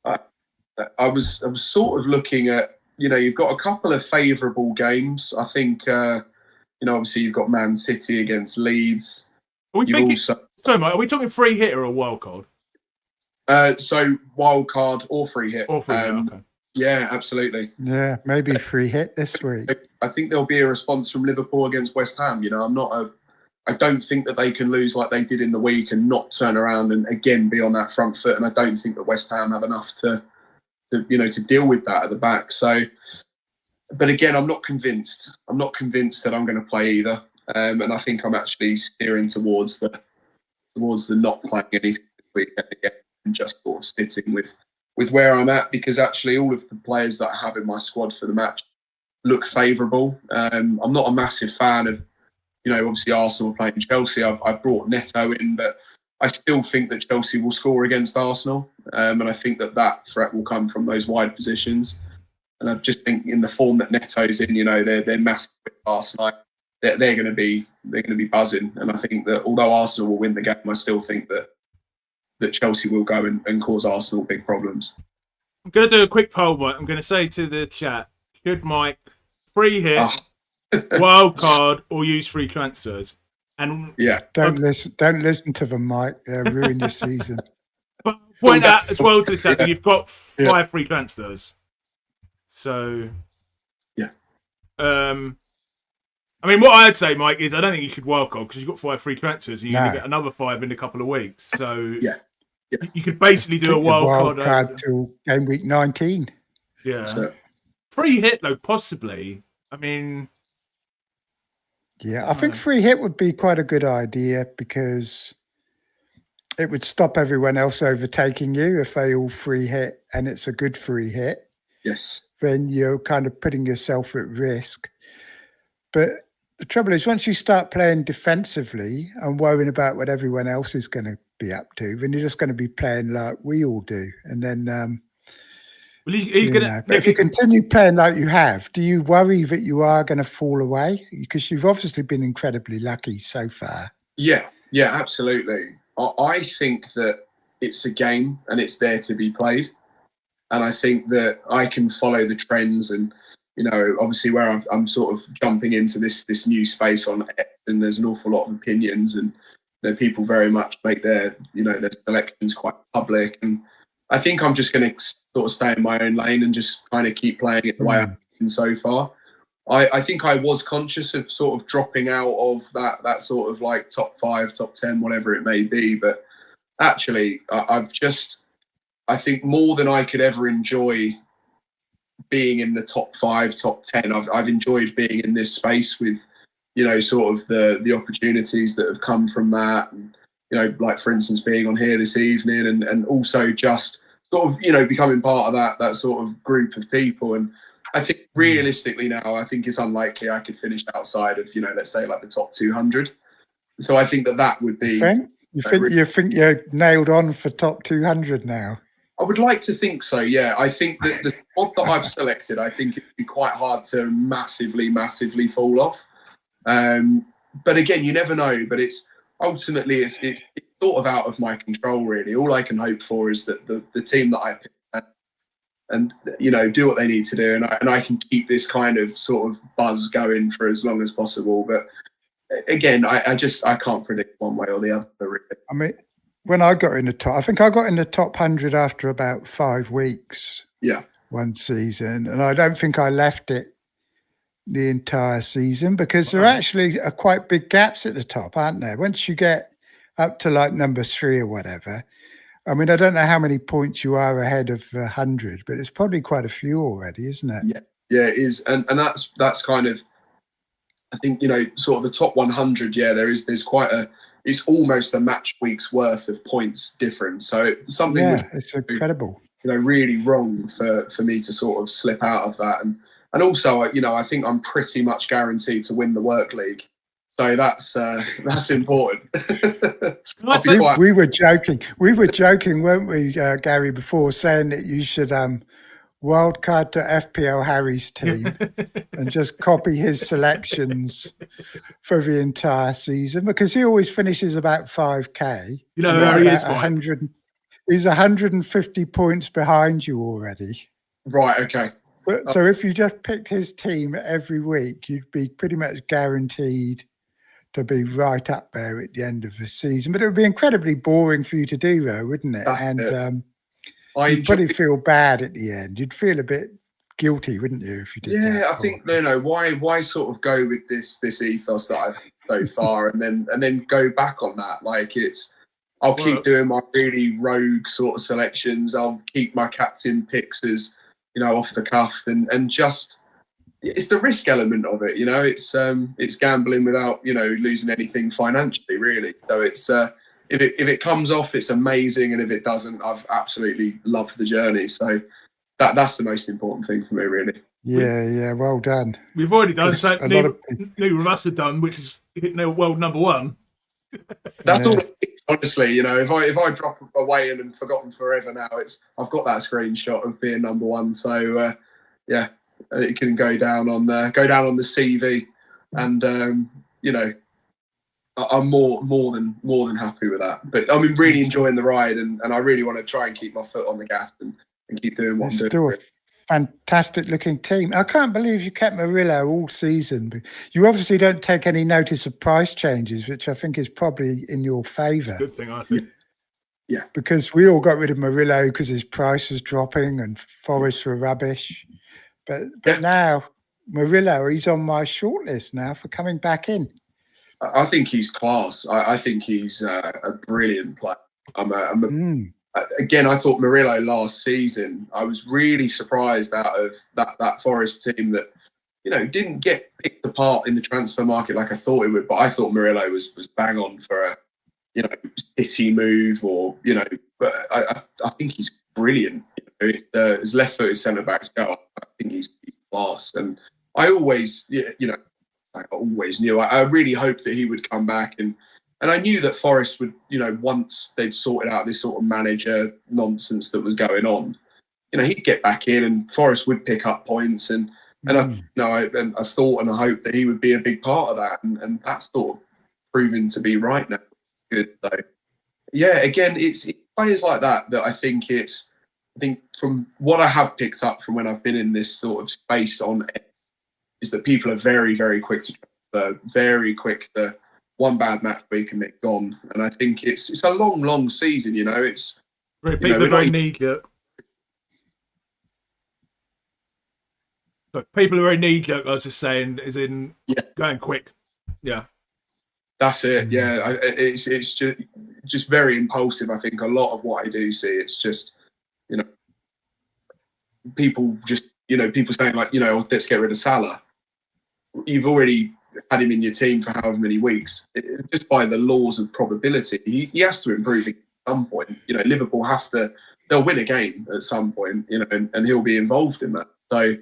I was sort of looking at, you've got a couple of favourable games. I think, obviously you've got Man City against Leeds.
Sorry, mate, are we talking free hit or a wild card?
So wild card or free hit.
Or free hit, okay.
Yeah, absolutely.
Yeah, maybe free hit this week.
I think there'll be a response from Liverpool against West Ham. I don't think that they can lose like they did in the week and not turn around and again be on that front foot. And I don't think that West Ham have enough to deal with that at the back. So, but again, I'm not convinced. I'm not convinced that I'm going to play either. and I think I'm actually steering towards the not playing anything this weekend again and just sort of sitting with where I'm at, because actually all of the players that I have in my squad for the match look favourable. I'm not a massive fan of, obviously Arsenal playing Chelsea. I've brought Neto in, but I still think that Chelsea will score against Arsenal, and I think that threat will come from those wide positions. And I just think in the form that Neto's in, they're massive with Arsenal. They're going to be buzzing, and I think that although Arsenal will win the game, I still think that Chelsea will go and cause Arsenal big problems.
I'm going to do a quick poll, Mike. I'm going to say to the chat: should Mike free hit, wild card, or use free transfers? And
yeah, don't listen to them, Mike. They'll ruin your season.
But point out as well to the chat that you've got 5 free transfers. So
yeah.
I mean, what I'd say, Mike, is I don't think you should wildcard because you've got 5 free transfers and you're going to get another 5 in a couple of weeks. So you could basically do a wildcard
till game week 19.
Yeah. So, free hit, though, possibly. I mean...
Yeah, I think free hit would be quite a good idea because it would stop everyone else overtaking you if they all free hit and it's a good free hit.
Yes.
Then you're kind of putting yourself at risk. But the trouble is, once you start playing defensively and worrying about what everyone else is going to be up to, then you're just going to be playing like we all do. And then, but if you continue playing like you have, do you worry that you are going to fall away? Because you've obviously been incredibly lucky so far.
Yeah, absolutely. I think that it's a game and it's there to be played. And I think that I can follow the trends and, obviously where I'm sort of jumping into this new space on X, and there's an awful lot of opinions, and people very much make their selections quite public. And I think I'm just going to sort of stay in my own lane and just kind of keep playing it the way I've been so far. I think I was conscious of sort of dropping out of that sort of like top 5, top 10, whatever it may be. But actually, I think more than I could ever enjoy being in the top 5, top 10, I've enjoyed being in this space with, sort of the opportunities that have come from that. And, like for instance, being on here this evening and also just sort of, becoming part of that sort of group of people. And I think realistically now, I think it's unlikely I could finish outside of, let's say like the top 200. So I think that would be...
You think you're nailed on for top 200 now?
I would like to think so, yeah. I think that the squad that I've selected, I think it'd be quite hard to massively fall off. But again, you never know. But it's ultimately it's sort of out of my control, really. All I can hope for is that the team that I pick and do what they need to do, and I can keep this kind of sort of buzz going for as long as possible. But again, I can't predict one way or the other, really.
I mean, when I got in the top, I think I got in the top 100 after about 5 weeks.
Yeah.
One season, and I don't think I left it the entire season because there actually are quite big gaps at the top, aren't there? Once you get up to like number 3 or whatever, I mean, I don't know how many points you are ahead of 100, but it's probably quite a few already, isn't it?
Yeah, it is, and that's kind of, I think sort of the top 100. Yeah, there's quite a. It's almost a match week's worth of points difference. So something.
Yeah, it's incredible.
Really wrong for me to sort of slip out of that, and also I think I'm pretty much guaranteed to win the work league. So that's important.
We were joking, weren't we, Gary, before saying that you should wildcard to FPL Harry's team and just copy his selections for the entire season because he always finishes about 5k.
Harry is
100. He's 150 points behind you already.
Right. Okay.
So if you just picked his team every week, you'd be pretty much guaranteed to be right up there at the end of the season. But it would be incredibly boring for you to do, though, wouldn't it?
That's
you'd probably feel bad at the end. You'd feel a bit guilty, wouldn't you, if you did that?
Yeah, I think why sort of go with this ethos that I've had so far and then go back on that? Like I'll keep doing my really rogue sort of selections. I'll keep my captain picks as off the cuff and just it's the risk element of it. You know, it's gambling without, you know, losing anything financially, really. So it's if it comes off, it's amazing, and if it doesn't, I've absolutely loved the journey. So that's the most important thing for me, really.
Yeah, well done.
We've already done something
lot
neither of us have done, which is hitting the world number one.
That's all. Honestly, you know, if I drop away and forgotten forever now, I've got that screenshot of being number one. So yeah, it can go down on the CV, and you know, I'm more than happy with that. But I'm really enjoying the ride, and I really want to try and keep my foot on the gas and keep doing what I'm doing.
Still a fantastic looking team. I can't believe you kept Murillo all season. But you obviously don't take any notice of price changes, which I think is probably in your favour.
Good thing, I think.
Yeah.
Because we all got rid of Murillo because his price was dropping and Forest were rubbish. But now Murillo, he's on my shortlist now for coming back in.
I think he's class. I think he's a brilliant player. Again, I thought Murillo last season, I was really surprised out of that Forest team that, you know, didn't get picked apart in the transfer market like I thought it would. But I thought Murillo was bang on for a, you know, City move, or, you know, but I think he's brilliant. You know, his left-footed centre-backs go, I think he's class. And I always, you know, I always knew. I really hoped that he would come back, and I knew that Forest would, you know, once they'd sorted out this sort of manager nonsense that was going on, you know, he'd get back in and Forest would pick up points, and I thought and I hoped that he would be a big part of that, and that's sort of proven to be right now. Good. So yeah, again, it's players like that I think from what I have picked up from when I've been in this sort of space on, is that people are very, very quick to transfer, very quick to one bad match week and they're gone. And I think it's a long season, you know. It's
people are very knee-jerk. People are very knee-jerk, I was just saying, is in going quick. Yeah.
That's it, yeah. It's just very impulsive. I think a lot of what I do see, it's just, you know, people saying like, you know, let's get rid of Salah. You've already had him in your team for however many weeks. Just by the laws of probability, he has to improve at some point. You know, Liverpool they'll win a game at some point, you know, and he'll be involved in that. So,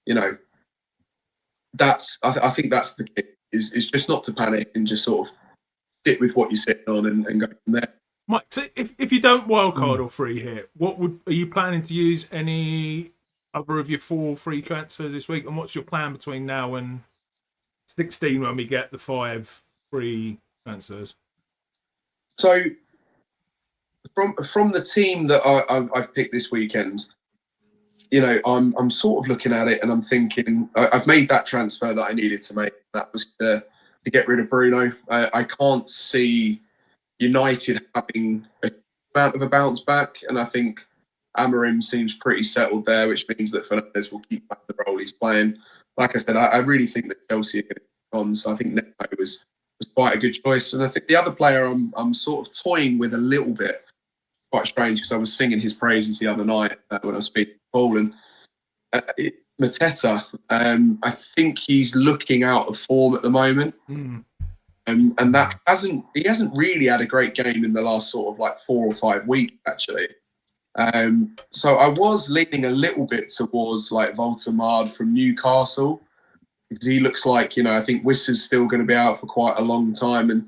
you know, I think that's the key, is just not to panic and just sort of stick with what you're sitting on and go from there.
Mike, so if you don't wildcard or free hit, are you planning to use any other of your 4 free transfers this week? And what's your plan between now and 16 when we get the 5 free transfers?
So from the team that I've picked this weekend, you know, I'm sort of looking at it and I'm thinking I've made that transfer that I needed to make. That was to get rid of Bruno. I can't see United having a amount of a bounce back, and I think Amorim seems pretty settled there, which means that Fernandes will keep back the role he's playing. Like I said, I really think that Chelsea are going to be on, so I think Neto was quite a good choice. And I think the other player I'm sort of toying with a little bit, quite strange, because I was singing his praises the other night when I was speaking to Paul, and Mateta, I think he's looking out of form at the moment. And that he hasn't really had a great game in the last sort of like 4 or 5 weeks, actually. So I was leaning a little bit towards like Voltemade from Newcastle, because he looks like, you know, I think Wissa's still going to be out for quite a long time, and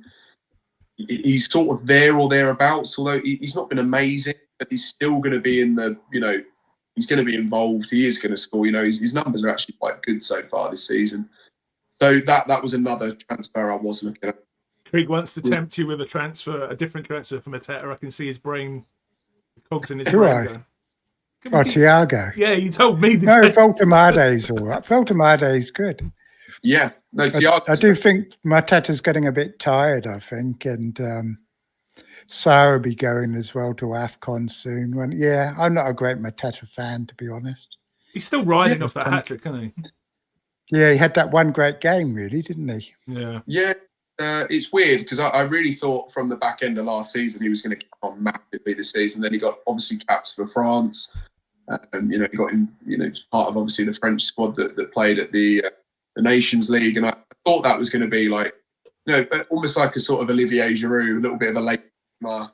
he's sort of there or thereabouts, although he's not been amazing, but he's still going to be in the, you know, he's going to be involved. He is going to score. You know, his numbers are actually quite good so far this season. So that was another transfer I was looking at.
Trig wants to tempt you with a different transfer from Mateta. I can see his brain, cogs in his brain.
Thiago.
Yeah, you told me.
No, Voltemade's all right. Voltemade's good.
Yeah, no, Thiago.
I do think Mateta's getting a bit tired, I think, and Sarah will be going as well to AFCON soon. I'm not a great Mateta fan, to be honest.
He's still riding off that hat-trick, isn't he?
Yeah, he had that one great game, really, didn't he?
Yeah.
Yeah, it's weird, because I really thought from the back end of last season he was going to get on massively this season. Then he got obviously caps for France. He got in, part of obviously the French squad that played at the Nations League, and I thought that was going to be like, almost like a sort of Olivier Giroud, a little bit of a late bloomer.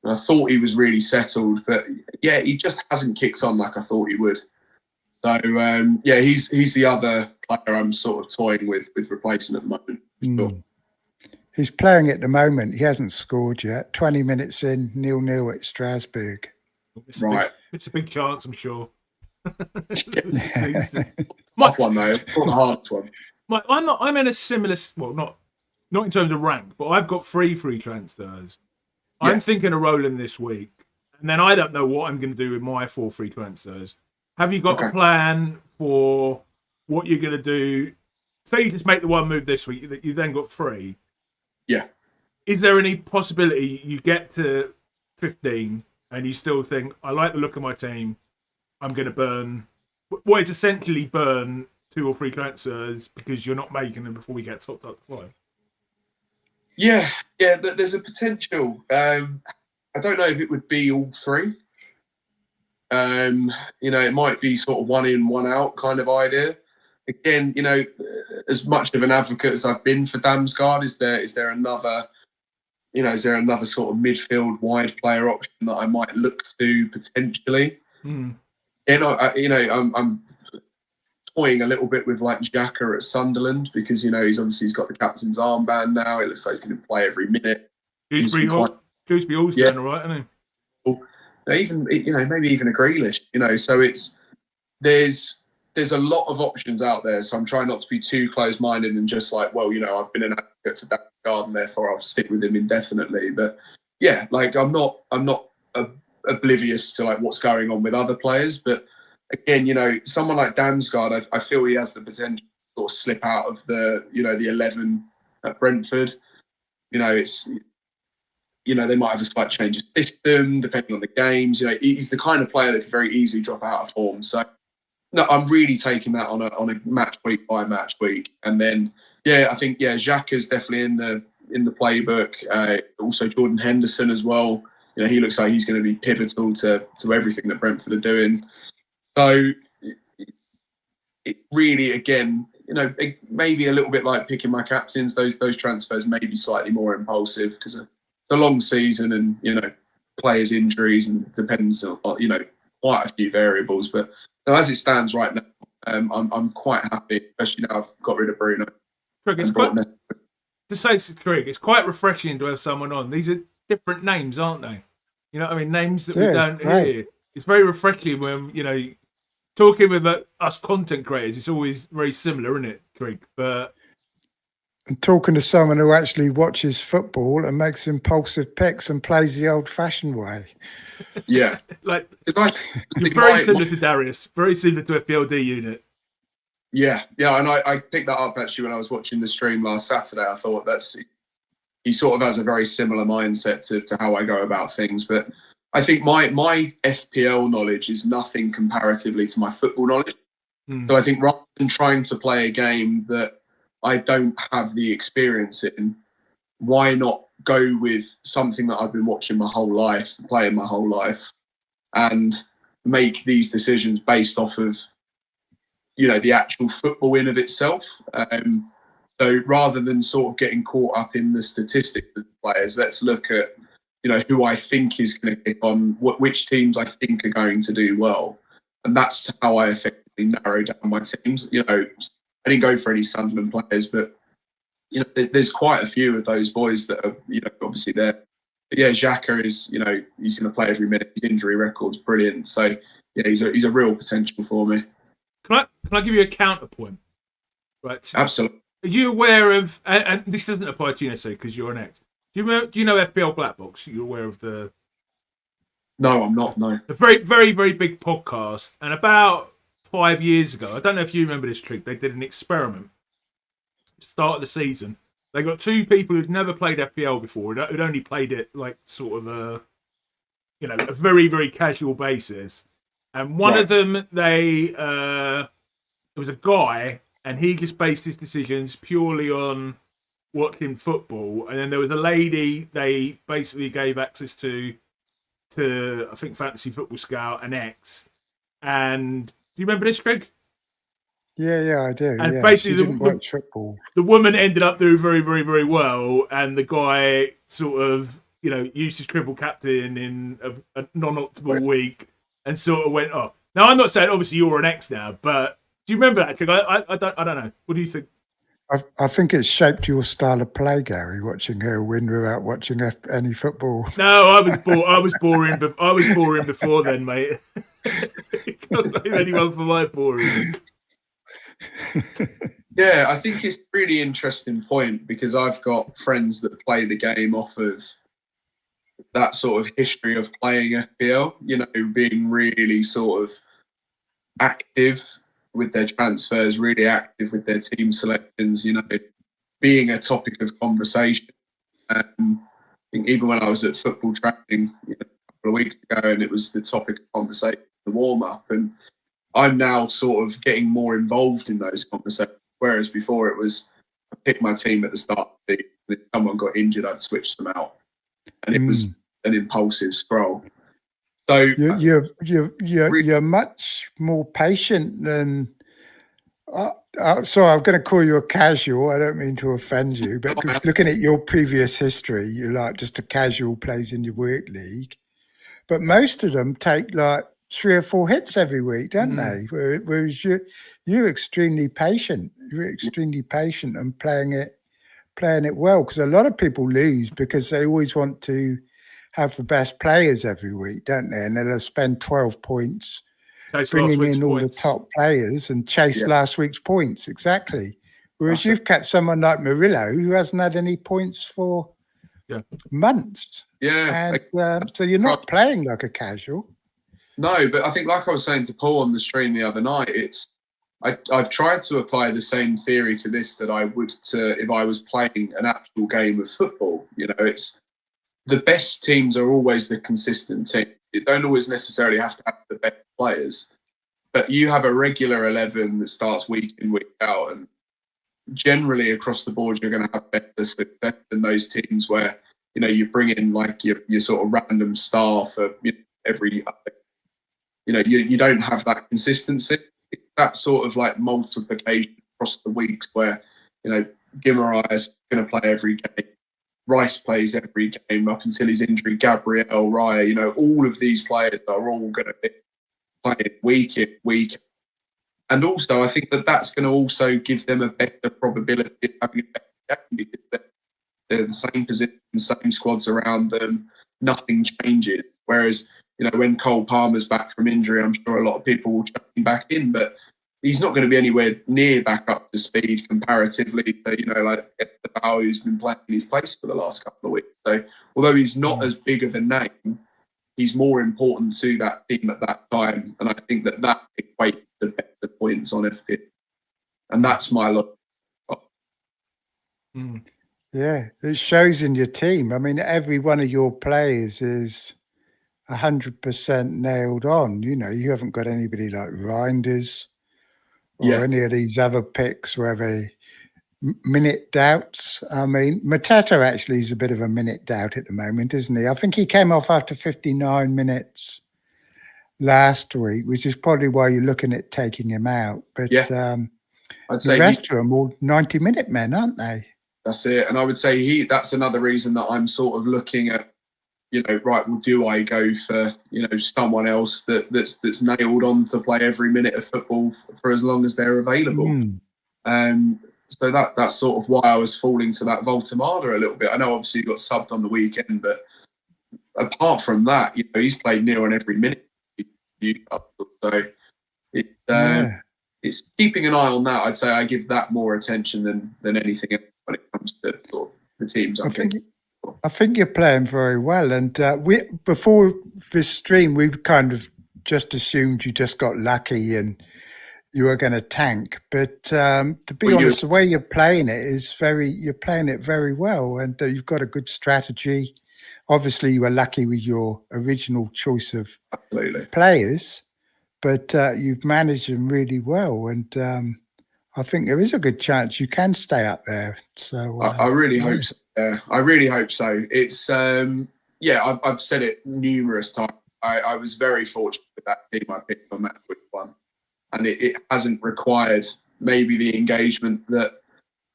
And I thought he was really settled, but yeah, he just hasn't kicked on like I thought he would. So he's the other player I'm sort of toying with replacing at the moment. Sure.
He's playing at the moment. He hasn't scored yet. 20 minutes in, 0-0 at Strasbourg.
It's a big chance, I'm sure.
Tough one though, not the hardest one.
I'm in a similar, well, not in terms of rank, but I've got three free transfers. Yeah. I'm thinking of rolling this week, and then I don't know what I'm going to do with my 4 free transfers. Have you got a plan for what you're going to do? Say you just make the one move this week, that you then got 3.
Yeah.
Is there any possibility you get to 15 and you still think, I like the look of my team, I'm going to burn, well, it's essentially burn 2 or 3 transfers because you're not making them before we get topped up to 5?
Yeah, there's a potential. I don't know if it would be all 3. It might be sort of 1 in, 1 out kind of idea. Again, as much of an advocate as I've been for Damsgaard, is there another sort of midfield wide player option that I might look to potentially? I'm toying a little bit with like Xhaka at Sunderland because he's got the captain's armband now. It looks like he's going to play every minute.
Dewsbury Hall's doing all right, isn't he?
Even maybe even a Grealish. So there's a lot of options out there. So I'm trying not to be too close-minded and just like, well, I've been an advocate for Damsgaard and therefore I'll stick with him indefinitely. But yeah, like I'm not oblivious to like what's going on with other players, but again, someone like Damsgaard, I feel he has the potential to sort of slip out of the 11 at Brentford. It's they might have a slight change of system depending on the games. He's the kind of player that can very easily drop out of form. So no, I'm really taking that on a match week by match week, and then I think Xhaka's definitely in the playbook. Also Jordan Henderson as well. He looks like he's going to be pivotal to everything that Brentford are doing. So it really, again, maybe a little bit like picking my captains. Those transfers may be slightly more impulsive because it's a long season and players' injuries and depends on quite a few variables. But as it stands right now, I'm quite happy, especially now I've got rid of Bruno.
Trig, it's quite refreshing to have someone on. These are different names, aren't they? You know what I mean? Names that we don't hear. It's very refreshing when talking with us content creators. It's always very similar, isn't it, Trig? But
and talking to someone who actually watches football and makes impulsive picks and plays the old-fashioned way.
Yeah,
very similar to Darius, very similar to FPLD unit.
Yeah, and I picked that up actually when I was watching the stream last Saturday. I thought he sort of has a very similar mindset to how I go about things. But I think my FPL knowledge is nothing comparatively to my football knowledge. So I think rather than trying to play a game that I don't have the experience in, why not go with something that I've been watching my whole life, playing my whole life, and make these decisions based off of the actual football in of itself. So rather than sort of getting caught up in the statistics of the players, let's look at who I think is going to kick on, which teams I think are going to do well, and that's how I effectively narrow down my teams. I didn't go for any Sunderland players, but there's quite a few of those boys that are obviously there. But yeah, Xhaka is he's going to play every minute. His injury record's brilliant, so yeah, he's a real potential for me.
Can I give you a counterpoint? Right,
absolutely.
Are you aware of? And this doesn't apply to you necessarily because you're an ex. Do you know FPL Black Box? You're aware of the?
No, I'm not. No.
A very, very, very big podcast, and about 5 years ago, I don't know if you remember this trick. They did an experiment. Start of the season, they got 2 people who'd never played FPL before, who'd only played it like sort of a very, very casual basis. And one of them, there was a guy, and he just based his decisions purely on watching football. And then there was a lady they basically gave access to I think Fantasy Football Scout and X. And do you remember this, Craig?
Yeah, I do.
And
yeah,
basically,
she didn't watch football.
The woman ended up doing very, very, very well, and the guy sort of, used his triple captain in a non-optimal week and sort of went off. Now, I'm not saying obviously you're an ex now, but do you remember that? I don't know. What do you think?
I think it shaped your style of play, Gary. Watching her win without watching any football.
No, I was boring. I was boring before then, mate. Can't blame anyone for my boring.
Yeah, I think it's a really interesting point because I've got friends that play the game off of that sort of history of playing FPL, being really sort of active with their transfers, really active with their team selections, being a topic of conversation. I think even when I was at football training a couple of weeks ago, and it was the topic of conversation, the warm-up, and I'm now sort of getting more involved in those conversations, whereas before it was I picked my team at the start of the season, if someone got injured, I'd switch them out. And it was an impulsive scroll. So
you're much more patient than. So I'm going to call you a casual. I don't mean to offend you, but because looking at your previous history, you're like just a casual plays in your work league. But most of them take like 3 or 4 hits every week, don't they? Whereas you're extremely patient. You're extremely patient and playing it well, because a lot of people lose because they always want to have the best players every week, don't they? And they'll spend 12 points bringing in all the top players and chase last week's points. Exactly. Whereas you've kept someone like Murillo who hasn't had any points for months.
Yeah.
And so you're not playing like a casual.
No, but I think like I was saying to Paul on the stream the other night, I've tried to apply the same theory to this that I would to if I was playing an actual game of football. It's the best teams are always the consistent team. You don't always necessarily have to have the best players, but you have a regular 11 that starts week in, week out, and generally across the board, you're going to have better success than those teams where you bring in like your sort of random star for every. You don't have that consistency. It's that sort of like multiplication across the weeks where Guimaraes is going to play every game. Rice plays every game up until his injury. Gabriel, Raya, all of these players are all going to be playing week in, week. And also, I think that's going to also give them a better probability of having a better game because they're the same position, same squads around them. Nothing changes. Whereas, when Cole Palmer's back from injury, I'm sure a lot of people will chuck him back in, but he's not going to be anywhere near back up to speed comparatively to, like the Bow who's been playing in his place for the last couple of weeks. So although he's not as big of a name, he's more important to that team at that time. And I think that equates to better points on FPL. And that's my look.
Yeah, it shows in your team. I mean, every one of your players is 100% nailed on. You haven't got anybody like Reinders or any of these other picks where they minute doubts. I mean, Mateta actually is a bit of a minute doubt at the moment, isn't he? I think he came off after 59 minutes last week, which is probably why you're looking at taking him out. But
I'd say
the rest of them all 90-minute men, aren't they?
That's it. And I would say that's another reason that I'm sort of looking at, right, well, do I go for, someone else that's nailed on to play every minute of football for as long as they're available? So that's sort of why I was falling to that Voltemada a little bit. I know obviously he got subbed on the weekend, but apart from that, he's played near on every minute. So it's keeping an eye on that. I'd say I give that more attention than anything else when it comes to sort of the teams.
I think you're playing very well. And before this stream, we've kind of just assumed you just got lucky and you were going to tank. But to be honest, the way you're playing it is you're playing it very well, and you've got a good strategy. Obviously, you were lucky with your original choice of players, but you've managed them really well. And I think there is a good chance you can stay up there. So
I really hope so. I really hope so. It's I've said it numerous times I was very fortunate with that team I picked on match week 1, and it hasn't required maybe the engagement that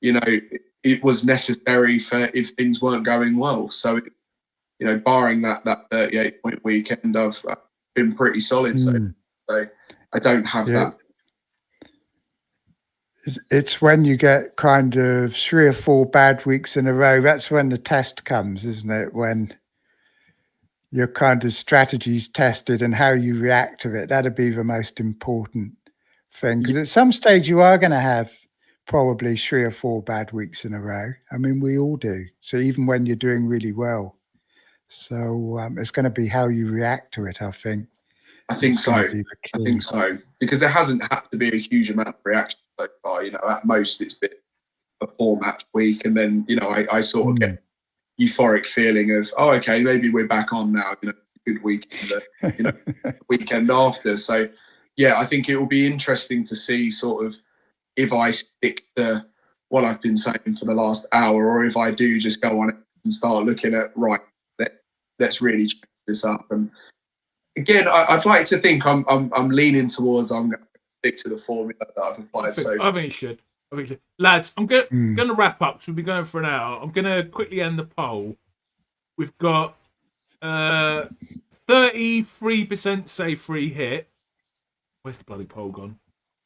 it was necessary for if things weren't going well. So barring that 38-point weekend, I've been pretty solid. So I don't have that.
It's when you get kind of 3 or 4 bad weeks in a row, that's when the test comes, isn't it? When your kind of strategy's tested and how you react to it. That'd be the most important thing. Because at some stage you are going to have probably 3 or 4 bad weeks in a row. I mean, we all do. So even when you're doing really well. So it's going to be how you react to it, I think.
I think so. Because there hasn't had to be a huge amount of reaction so far. At most it's been a poor match week, and then I sort of get euphoric feeling of, oh, okay, maybe we're back on now. Good weekend, weekend after. So yeah, I think it will be interesting to see sort of if I stick to what I've been saying for the last hour, or if I do just go on it and start looking at let's really change this up. And again, I'd like to think I'm leaning towards I'm going to stick to the formula that I've applied.
I think you should. Lads, I'm going to wrap up. So we'll be going for an hour. I'm going to quickly end the poll. We've got 33% say free hit. Where's the bloody poll gone?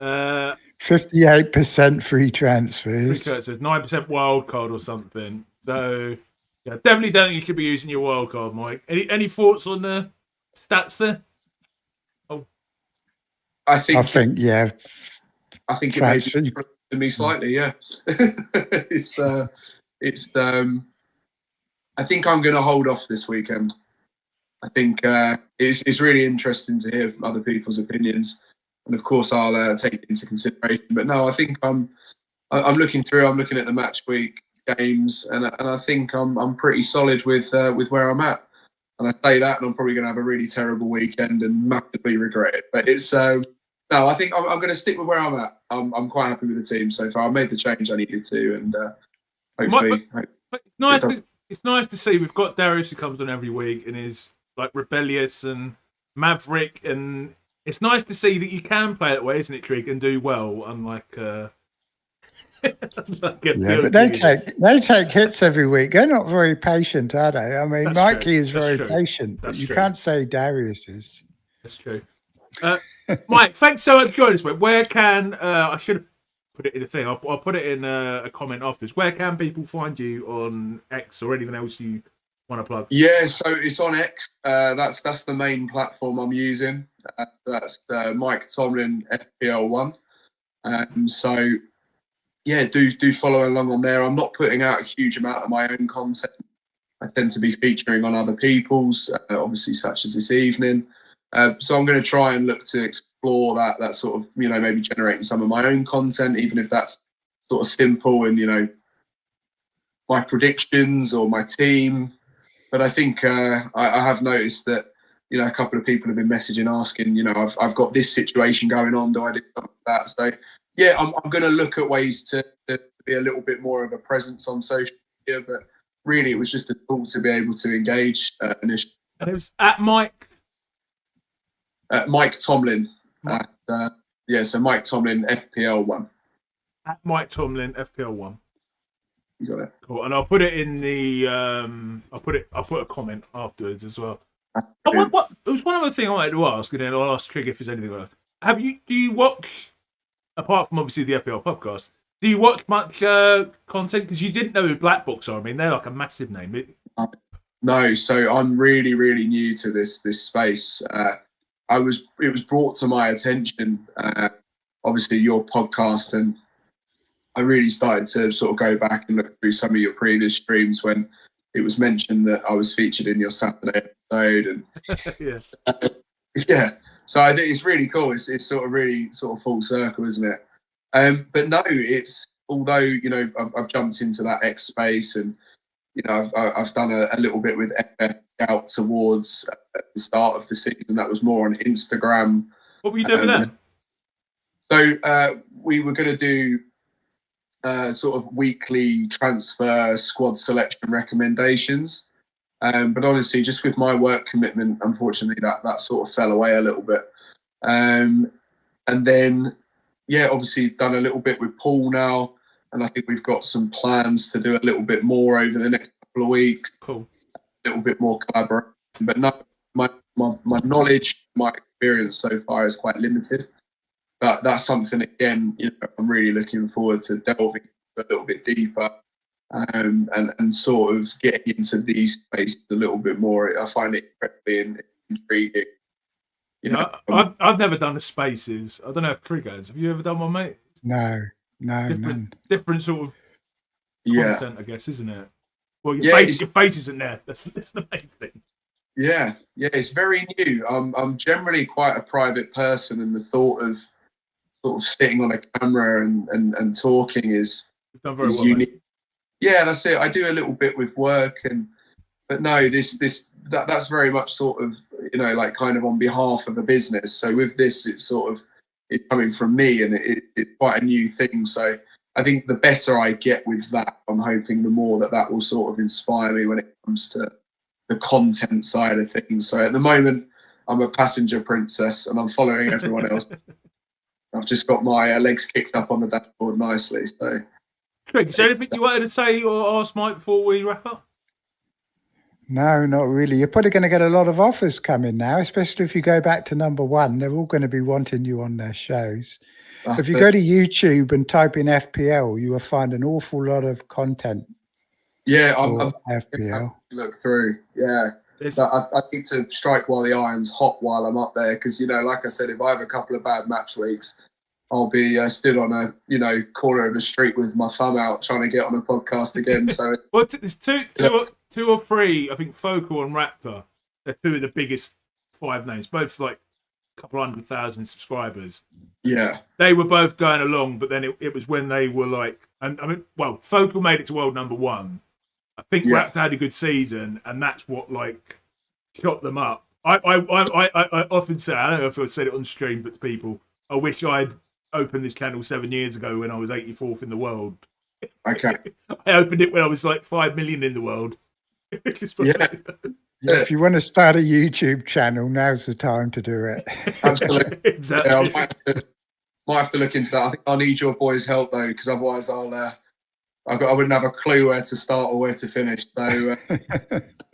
58% free transfers.
So it's 9% wildcard or something. So yeah, definitely don't think you should be using your wildcard, Mike. Any thoughts on the stats there? Oh,
I think
yeah.
I think it may be to me slightly. Yeah, it's. I think I'm going to hold off this weekend. I think it's really interesting to hear other people's opinions, and of course I'll take it into consideration. But no, I think I'm looking through. I'm looking at the match week games, and I think I'm pretty solid with where I'm at. And I say that, and I'm probably going to have a really terrible weekend and massively regret it. But it's no, I think I'm going to stick with where I'm at. I'm quite happy with the team so far. I made the change I needed to, and hopefully.
It's nice to see we've got Darius who comes on every week and is like rebellious and maverick, and it's nice to see that you can play that way, isn't it, Trig, and do well, unlike.
But they take hits every week. They're not very patient, are they? I mean, Mikey is very patient, but you can't say Darius is.
That's true. Mike, thanks so much for joining us. Where can I should have put it in a thing? I'll put it in a comment afterwards. Where can people find you on X or anything else you want to plug?
Yeah, so it's on X. That's the main platform I'm using. That's Mike Tomlin FPL1. So. Yeah, do follow along on there. I'm not putting out a huge amount of my own content. I tend to be featuring on other people's, obviously such as this evening. So I'm going to try and look to explore that sort of, maybe generating some of my own content, even if that's sort of simple and, my predictions or my team. But I think I have noticed that, a couple of people have been messaging asking, I've got this situation going on. Do I do something like that? So, yeah, I'm going to look at ways to be a little bit more of a presence on social media, but really it was just a tool to be able to engage initially.
And it was at Mike?
Mike Tomlin. So Mike Tomlin, FPL1.
At Mike Tomlin, FPL1.
You got it.
Cool. And I'll put it in the I'll put a comment afterwards as well. What? There was one other thing I wanted to ask, and then I'll ask Trig if there's anything else. Do you watch, apart from obviously the FPL PubCast, do you watch much content? Because you didn't know who Black Box are. I mean, they're like a massive name.
No, so I'm really, really new to this space. It was brought to my attention, obviously your podcast, and I really started to sort of go back and look through some of your previous streams when it was mentioned that I was featured in your Saturday episode, and yeah. So I think it's really cool. It's sort of really sort of full circle, isn't it? But no, it's although I've jumped into that X space, and I've done a little bit with FF Scout towards the start of the season. That was more on Instagram.
What were you doing with them?
So we were going to do sort of weekly transfer squad selection recommendations. But honestly, just with my work commitment, unfortunately, that sort of fell away a little bit. And then, yeah, obviously done a little bit with Paul now, and I think we've got some plans to do a little bit more over the next couple of weeks.
Cool.
A little bit more collaboration. But no, my knowledge, my experience so far is quite limited. But that's something, again, I'm really looking forward to delving a little bit deeper. And sort of getting into these spaces a little bit more. I find it incredibly intriguing.
I've never done the spaces. I don't know if Trig has. Have you ever done one, mate?
No, none.
Different sort of content, I guess, isn't it? Well, your face isn't there. That's the main thing.
Yeah, it's very new. I'm generally quite a private person, and the thought of sort of sitting on a camera and talking is unique. Mate. Yeah, that's it. I do a little bit with work, but no, that's very much sort of like kind of on behalf of a business. So with this, it's coming from me, and it's quite a new thing. So I think the better I get with that, I'm hoping the more that will sort of inspire me when it comes to the content side of things. So at the moment, I'm a passenger princess, and I'm following everyone else. I've just got my legs kicked up on the dashboard nicely. So.
Trig, is there anything you wanted to say or ask Mike before we wrap up?
No, not really. You're probably going to get a lot of offers coming now, especially if you go back to number one. They're all going to be wanting you on their shows. If you go to YouTube and type in FPL, you will find an awful lot of content.
Yeah, I'm
FPL.
Look through. Yeah. I need to strike while the iron's hot while I'm up there, because, like I said, if I have a couple of bad match weeks, I'll be stood on a corner of the street with my thumb out trying to get on a podcast again. So
well, there's two or three. I think Focal and Raptor. They're two of the biggest 5 names, both like a couple 100,000 subscribers.
Yeah,
they were both going along, but then it was when they were like, and I mean, well, Focal made it to world number 1. I think Raptor had a good season, and that's what like shot them up. I often say, I don't know if I said it on stream, but to people, I wish I'd opened this channel 7 years ago when I was 84th in the world.
Okay.
I opened it when I was like 5 million in the world.
Yeah, if you want to start a YouTube channel, now's the time to do it.
Absolutely.
Exactly.
Yeah, I might have to look into that. I think I need your boys' help though, because otherwise I wouldn't have a clue where to start or where to finish. So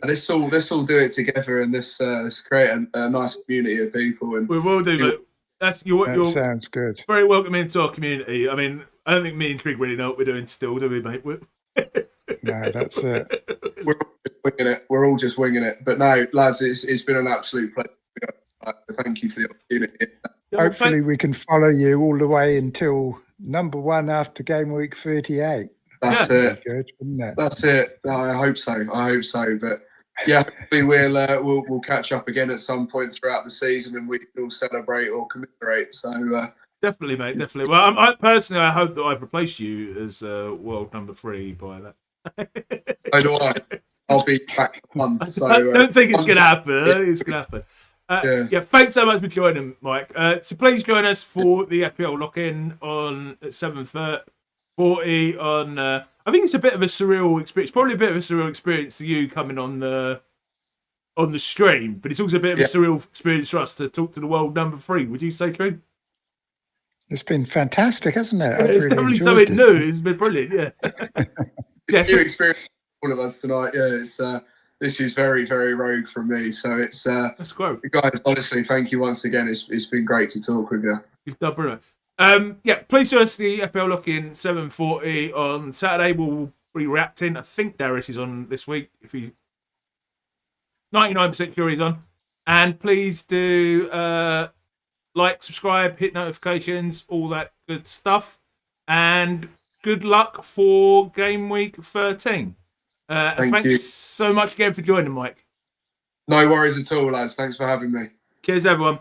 let's all do it together, and let's create a nice community of people. And
we will do, mate. That
sounds good.
Very welcome into our community. I mean, I don't think me and Trig really know what we're doing still, do we, mate?
No, that's it.
We're all just winging it. We're all just winging it. But no, lads, it's been an absolute pleasure. Thank you for the opportunity.
Hopefully we can follow you all the way until number 1 after game week 38.
That's it.
Good, isn't it?
That's it. I hope so. But yeah, hopefully we'll catch up again at some point throughout the season, and we can all celebrate or commiserate. So
definitely, mate, definitely. Well, I personally, I hope that I've replaced you as world number 3 by that.
So do I. I'll be back month. So
I don't think it's going to happen. I don't think it's going to happen. Yeah, thanks so much for joining, Mike. So please join us for the FPL lock-in on at 7:40 on. I think it's a bit of a surreal experience. Probably a bit of a surreal experience to you coming on the stream, but it's also a bit of a surreal experience for us to talk to the world number 3. Would you say, Trig?
It's been fantastic, hasn't it?
It's really definitely something new. It's been brilliant. Yeah.
It's a new experience for all of us tonight. Yeah, it's this is very, very rogue from me. So it's
that's great,
guys. Honestly, thank you once again. It's been great to talk with you.
You've done brilliant. Yeah, please join us the FPL lock-in 7:40 on Saturday. We'll be reacting. I think Darius is on this week. If he's 99% sure he's on, and please do like, subscribe, hit notifications, all that good stuff, and good luck for game week 13. Thanks
you
so much again for joining, Mike.
No worries at all, lads. Thanks for having me.
Cheers, everyone.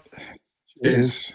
Cheers.